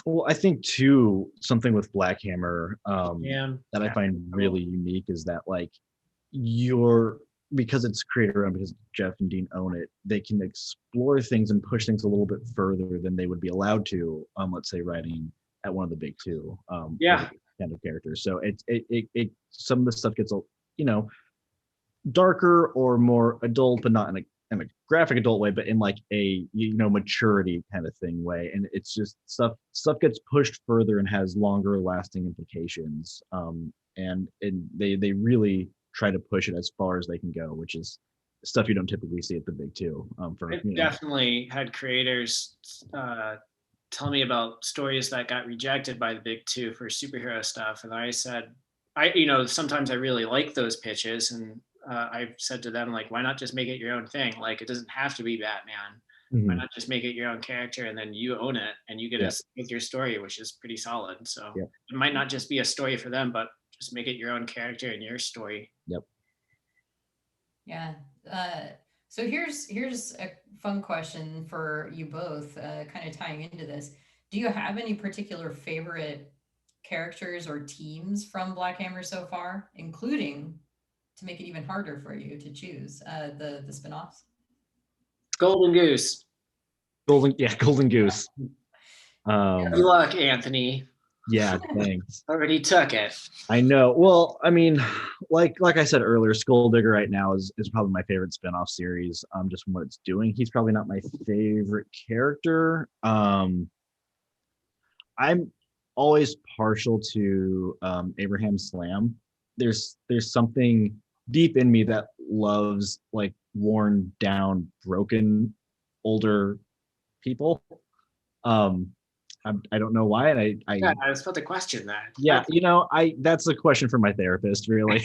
Well, I think too, something with Black Hammer that I find really unique is that like because it's creator owned, because Jeff and Dean own it, they can explore things and push things a little bit further than they would be allowed to, let's say writing at one of the big two kind of characters. So it some of the stuff gets, you know, darker or more adult, but not in a graphic adult way, but in like a, you know, maturity kind of thing way. And it's just stuff gets pushed further and has longer lasting implications. And they really try to push it as far as they can go, which is stuff you don't typically see at the big two. Definitely had creators tell me about stories that got rejected by the big two for superhero stuff, and I said, sometimes I really like those pitches, and I've said to them, like, why not just make it your own thing? Like, it doesn't have to be Batman. Why not just make it your own character, and then you own it, and you get to with your story, which is pretty solid. So it might not just be a story for them, but just make it your own character and your story. Yeah. So here's a fun question for you both, kind of tying into this. Do you have any particular favorite characters or teams from Black Hammer so far, including, to make it even harder for you to choose, the spinoffs? Golden Goose. Golden Goose. Good luck, Anthony. Yeah, thanks. Already took it. I know. Well, I mean, like I said earlier, Skulldigger right now is probably my favorite spinoff series. Just from what it's doing. He's probably not my favorite character. I'm always partial to Abraham Slam. There's something deep in me that loves like worn down, broken, older people. I don't know why, and I was about to question that. Yeah, that's a question for my therapist, really.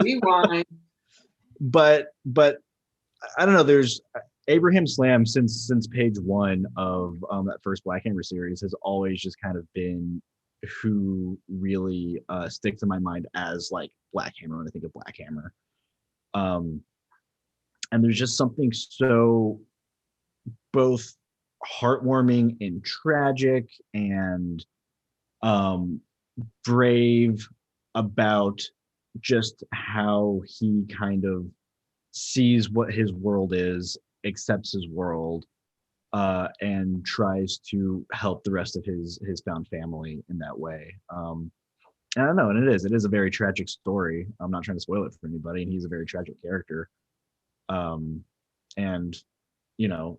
Rewind. But I don't know. There's Abraham Slam since page one of that first Black Hammer series has always just kind of been who really sticks in my mind as like Black Hammer when I think of Black Hammer. And there's just something so both heartwarming and tragic and brave about just how he kind of sees what his world is, accepts his world, and tries to help the rest of his found family in that way. I don't know, and it is a very tragic story. I'm not trying to spoil it for anybody, and he's a very tragic character. And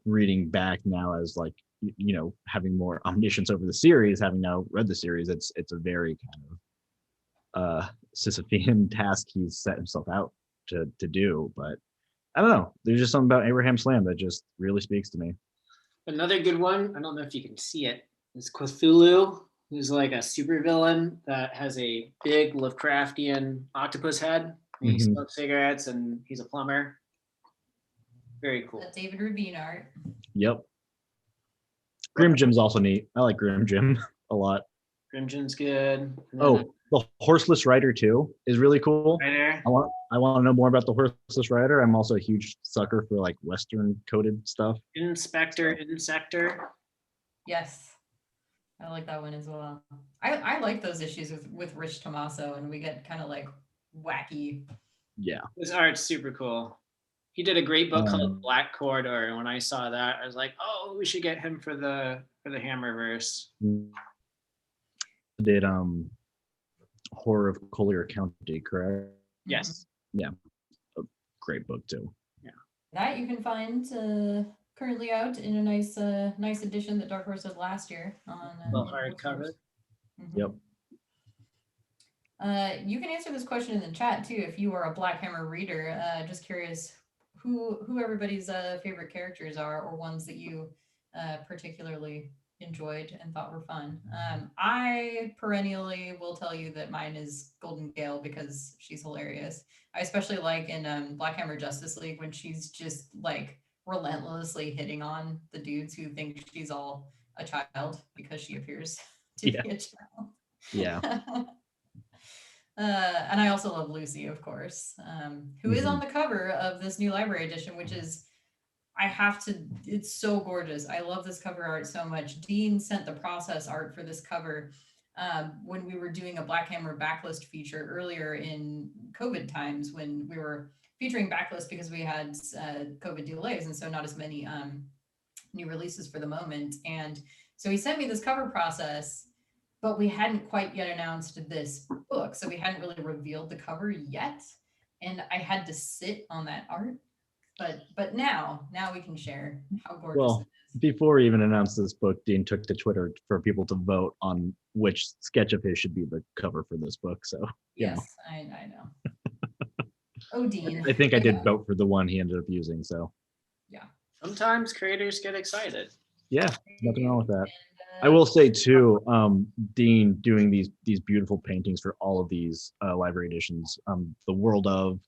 reading back now as like having more omniscience over the series, having now read the series, it's a very kind of Sisyphean task he's set himself out to do. But I don't know, there's just something about Abraham Slam that just really speaks to me. Another good one, I don't know if you can see it, is Cthulhu, who's like a supervillain that has a big Lovecraftian octopus head. He smokes cigarettes and he's a plumber. Very cool. That David Rubin art. Yep. Grim Jim's also neat. I like Grim Jim a lot. Grim Jim's good. Oh, The Horseless Rider too is really cool. Right there. I want to know more about the Horseless Rider. I'm also a huge sucker for like Western coded stuff. Insector. Yes, I like that one as well. I like those issues with Rich Tommaso, and we get kind of like wacky. Yeah. His art's super cool. He did a great book called Um, Black Corridor, and when I saw that, I was like, "Oh, we should get him for the Hammerverse." Did Horror of Collier County, correct? Yes. Great book too. That you can find currently out in a nice edition that Dark Horse did last year on Well, hardcover. Yep. You can answer this question in the chat too if you are a Black Hammer reader. Just curious who everybody's favorite characters are, or ones that you particularly enjoyed and thought were fun. I perennially will tell you that mine is Golden Gale because she's hilarious. I especially like in Black Hammer Justice League when she's just like relentlessly hitting on the dudes who think she's all a child because she appears to be a child. Yeah. And I also love Lucy, of course, who is on the cover of this new library edition, which is, it's so gorgeous. I love this cover art so much. Dean sent the process art for this cover when we were doing a Black Hammer backlist feature earlier in COVID times when we were featuring backlist because we had COVID delays and so not as many new releases for the moment. And so he sent me this cover process, but we hadn't quite yet announced this book. So we hadn't really revealed the cover yet. And I had to sit on that art. But now we can share how gorgeous Well, it is. before we even announced this book, Dean took to Twitter for people to vote on which sketch of his should be the cover for this book. So Yes, I know. Oh, Dean. I think I did vote for the one he ended up using. So Yeah. Sometimes creators get excited. yeah, nothing wrong with that. And, I will say too, Dean doing these beautiful paintings for all of these library editions. The World of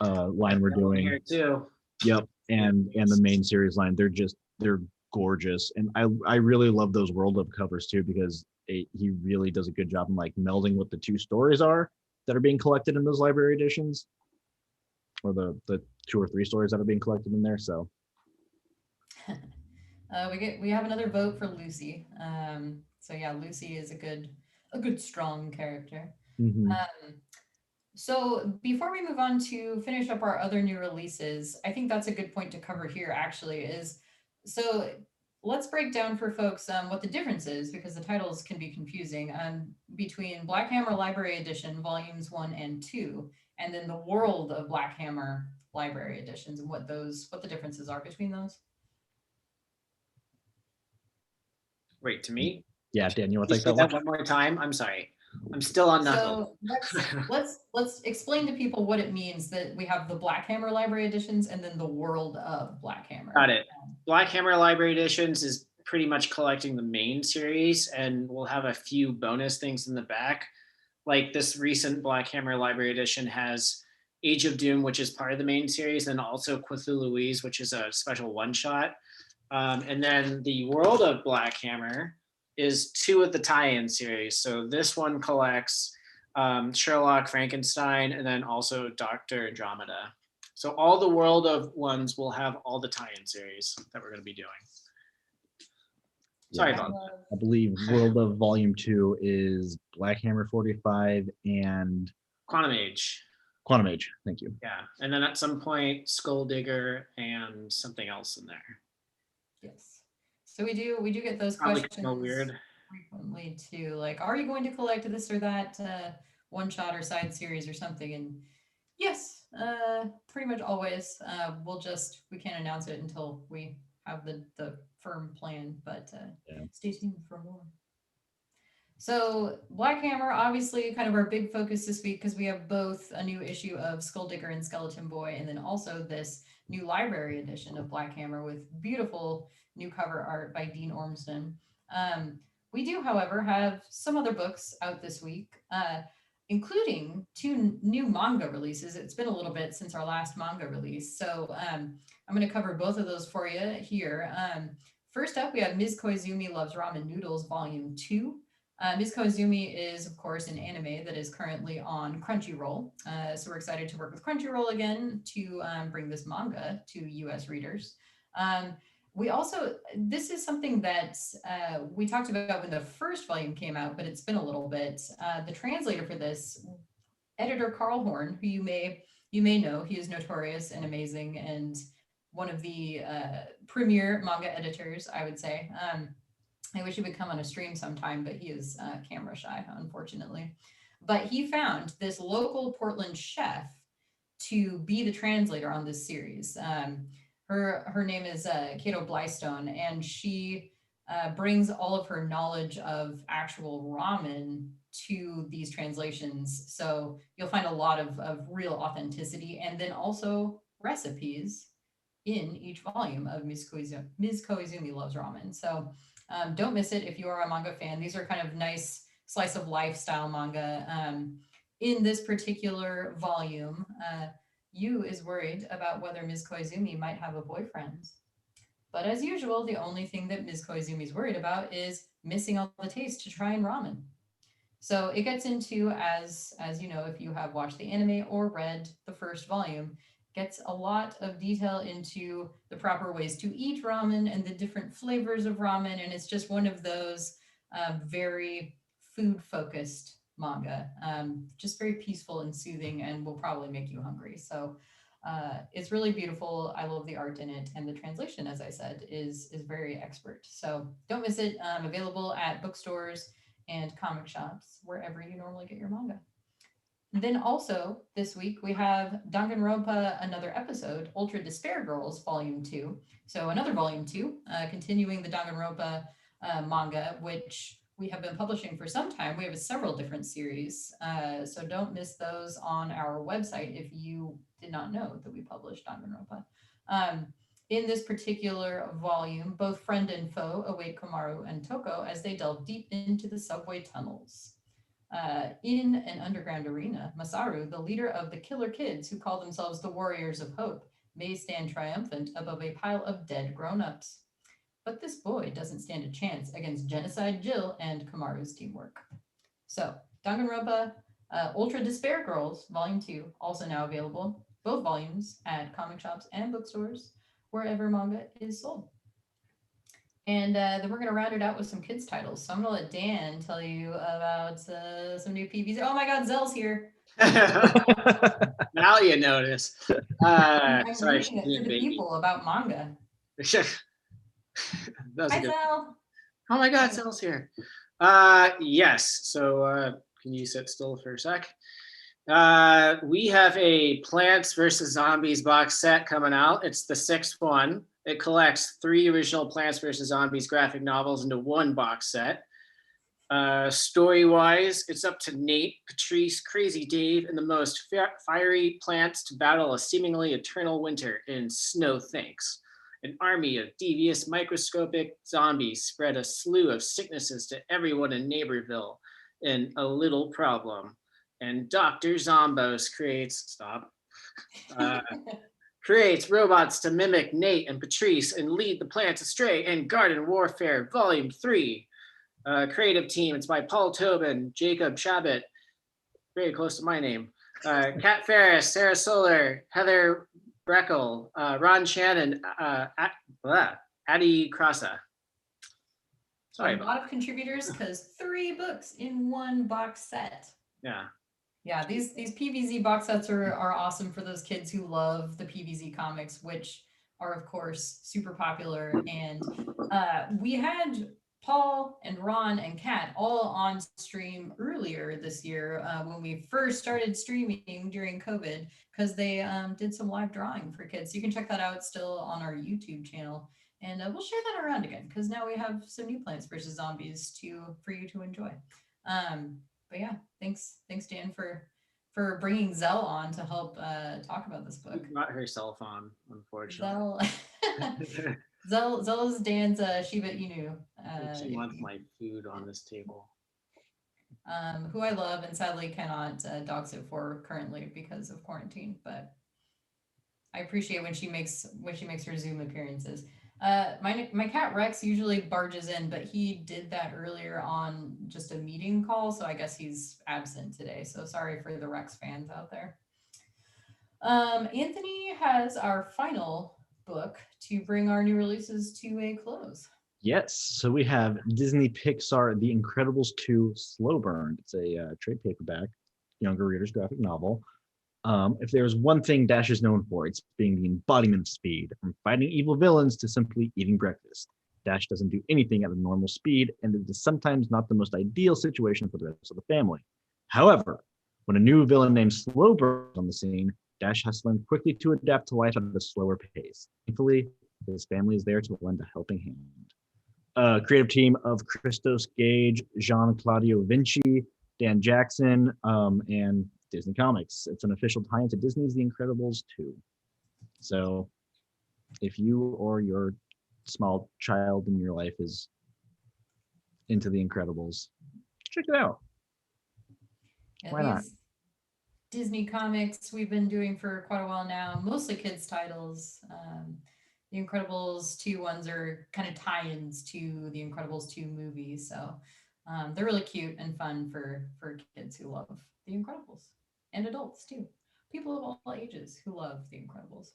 line we're doing here too. Yep, and the main series line, they're gorgeous, and I really love those World of covers too because he really does a good job in like melding what the two stories are that are being collected in those library editions, or the 2 or 3 stories that are being collected in there. So we have another vote for Lucy. So yeah, Lucy is a good strong character. mhm. So before we move on to finish up our other new releases, I think that's a good point to cover here actually so let's break down for folks what the difference is because the titles can be confusing between Black Hammer Library Edition Volumes 1 and 2, and then the World of Black Hammer Library Editions and what the differences are between those. Wait, to me? Yeah, Dan, you want to take Say that that one? one more time? I'm sorry. I'm still on Knuckle. So let's explain to people what it means that we have the Black Hammer Library Editions and then the World of Black Hammer. Got it. Black Hammer Library Editions is pretty much collecting the main series, and we'll have a few bonus things in the back. Like this recent Black Hammer Library Edition has Age of Doom, which is part of the main series, and also Cthulhuese, which is a special one-shot. And then the World of Black Hammer is 2 of the tie-in series. So this one collects Sherlock, Frankenstein, and then also Dr. Andromeda. So all the World of ones will have all the tie-in series that we're going to be doing. Sorry about that. I believe World of Volume 2 is Black Hammer 45 and Quantum Age. Quantum Age. Thank you. Yeah. And then at some point, Skulldigger and something else in there. Yes. So we do get those Probably questions kind of weird. frequently too, like, are you going to collect this or that one shot or side series or something? And yes, pretty much always. We can't announce it until we have the firm plan, but stay tuned for more. So Black Hammer, obviously kind of our big focus this week because we have both a new issue of Skulldigger and Skeleton Boy and then also this new library edition of Black Hammer with beautiful new cover art by Dean Ormston. We do, however, have some other books out this week, including 2 new manga releases. It's been a little bit since our last manga release, so I'm going to cover both of those for you here. First up, we have Ms. Koizumi Loves Ramen Noodles Volume 2. Ms. Koizumi is, of course, an anime that is currently on Crunchyroll. So we're excited to work with Crunchyroll again to bring this manga to US readers. We also, this is something that we talked about when the first volume came out, but it's been a little bit. The translator for this, editor Carl Horn, who you may know, he is notorious and amazing and one of the premier manga editors, I would say. I wish he would come on a stream sometime, but he is camera shy, unfortunately. But he found this local Portland chef to be the translator on this series. Her name is Kato Blystone, and she brings all of her knowledge of actual ramen to these translations. So you'll find a lot of real authenticity, and then also recipes in each volume of Ms. Koizumi Loves Ramen. So don't miss it if you are a manga fan. These are kind of nice slice of life style manga. In this particular volume, Yu is worried about whether Ms. Koizumi might have a boyfriend. But as usual, the only thing that Ms. Koizumi is worried about is missing all the taste to try in ramen. So it gets into, as you know, if you have watched the anime or read the first volume, gets a lot of detail into the proper ways to eat ramen and the different flavors of ramen. And it's just one of those very food-focused manga, just very peaceful and soothing, and will probably make you hungry. So it's really beautiful. I love the art in it, and the translation, as I said, is very expert. So don't miss it. Available at bookstores and comic shops, wherever you normally get your manga. Then also this week we have Danganronpa, another episode, Ultra Despair Girls, Volume 2. So another Volume 2, continuing the Danganronpa manga, which we have been publishing for some time. We have several different series, so don't miss those on our website if you did not know that we published Danganronpa. In this particular volume, both friend and foe await Komaru and Toko as they delve deep into the subway tunnels. In an underground arena, Masaru, the leader of the Killer Kids, who call themselves the Warriors of Hope, may stand triumphant above a pile of dead grown-ups. But this boy doesn't stand a chance against Genocide Jill and Komaru's teamwork. So, Danganronpa, Ultra Despair Girls, Volume 2, also now available, both volumes at comic shops and bookstores, wherever manga is sold. And then we're going to round it out with some kids titles. So I'm going to let Dan tell you about some new PVs. Oh my God, Zell's here. Now you notice. I'm Sorry, reading it to the people about manga. Hi, Zell. Oh my God, Zell's here. Yes. So can you sit still for a sec? We have a Plants vs. Zombies box set coming out. It's the 6th one. It collects 3 original Plants vs. Zombies graphic novels into one box set. Story-wise, it's up to Nate, Patrice, Crazy Dave, and the most fiery plants to battle a seemingly eternal winter in Snow Thinks. An army of devious microscopic zombies spread a slew of sicknesses to everyone in Neighborville in A Little Problem. And Dr. Zombos creates robots to mimic Nate and Patrice and lead the plants astray in Garden Warfare Volume 3. Creative team, it's by Paul Tobin, Jacob Chabot, very close to my name, Kat Ferris, Sarah Solar, Heather Breckel, Ron Shannon, Addie Crassa. Sorry. A lot of contributors because 3 books in one box set. Yeah. Yeah, these PVZ box sets are awesome for those kids who love the PVZ comics, which are, of course, super popular. And we had Paul and Ron and Kat all on stream earlier this year when we first started streaming during COVID, because they did some live drawing for kids. So you can check that out still on our YouTube channel. And we'll share that around again, because now we have some new Plants vs. Zombies for you to enjoy. But yeah, thanks Dan for bringing Zell on to help talk about this book. Not her cell phone, unfortunately. Zell is Dan's Shiba Inu. She wants my food on this table. Who I love and sadly cannot dog sit for currently because of quarantine, but I appreciate when she makes her Zoom appearances. My cat Rex usually barges in, but he did that earlier on just a meeting call, so I guess he's absent today. So sorry for the Rex fans out there. Anthony has our final book to bring our new releases to a close. Yes, so we have Disney Pixar The Incredibles 2 Slow Burn. It's a trade paperback, younger readers graphic novel. If there's one thing Dash is known for, it's being the embodiment of speed, from fighting evil villains to simply eating breakfast. Dash doesn't do anything at a normal speed, and it is sometimes not the most ideal situation for the rest of the family. However, when a new villain named Slowbird is on the scene, Dash has to learn quickly to adapt to life at a slower pace. Thankfully, his family is there to lend a helping hand. Creative team of Christos Gage, Jean Claudio Vinci, Dan Jackson, and Disney Comics. It's an official tie into Disney's The Incredibles 2. So if you or your small child in your life is into The Incredibles, check it out. Yeah, Why not? these Disney comics we've been doing for quite a while now, mostly kids titles. The Incredibles 2 ones are kind of tie-ins to the Incredibles 2 movie. So they're really cute and fun for kids who love the Incredibles, and adults too. People of all ages who love the Incredibles.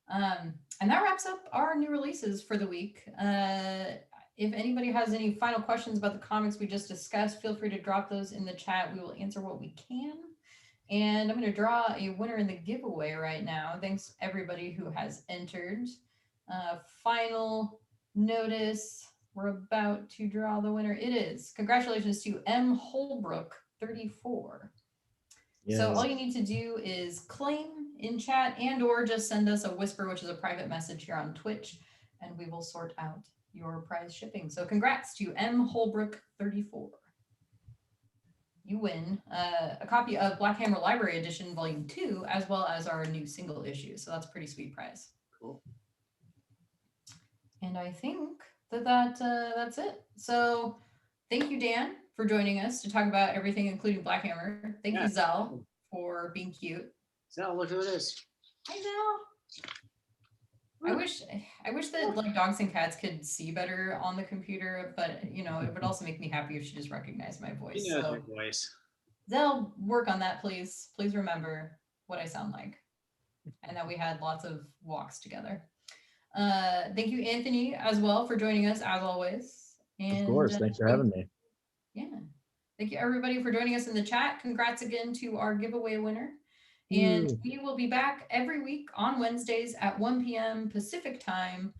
And that wraps up our new releases for the week. If anybody has any final questions about the comics we just discussed, feel free to drop those in the chat. We will answer what we can. And I'm going to draw a winner in the giveaway right now. Thanks everybody who has entered. Final notice. We're about to draw the winner. It is. Congratulations to M. Holbrook 34. Yes. So all you need to do is claim in chat and or just send us a whisper, which is a private message here on Twitch, and we will sort out your prize shipping. So congrats to M. Holbrook 34. You win a copy of Black Hammer Library Edition Volume 2, as well as our new single issue. So that's a pretty sweet prize. Cool. And I think that's it. So thank you, Dan, for joining us to talk about everything, including Black Hammer. Thank you, Zell, for being cute. Zell, look who it is. Hi, Zell. I wish that like dogs and cats could see better on the computer, but you know, it would also make me happy if she just recognized my voice. She knows your voice. Zell, work on that, please. Please remember what I sound like, and that we had lots of walks together. Thank you, Anthony, as well, for joining us as always. And, of course, thanks for having me. Yeah, thank you everybody for joining us in the chat. Congrats again to our giveaway winner. And we will be back every week on Wednesdays at 1 p.m. Pacific time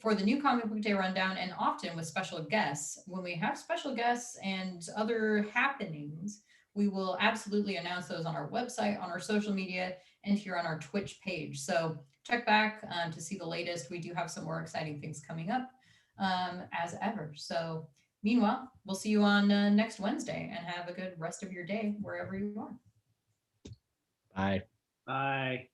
for the new Comic Book Day Rundown, and often with special guests. When we have special guests and other happenings, we will absolutely announce those on our website, on our social media, and here on our Twitch page. So check back to see the latest. We do have some more exciting things coming up as ever. So meanwhile, we'll see you on next Wednesday, and have a good rest of your day wherever you are. Bye. Bye.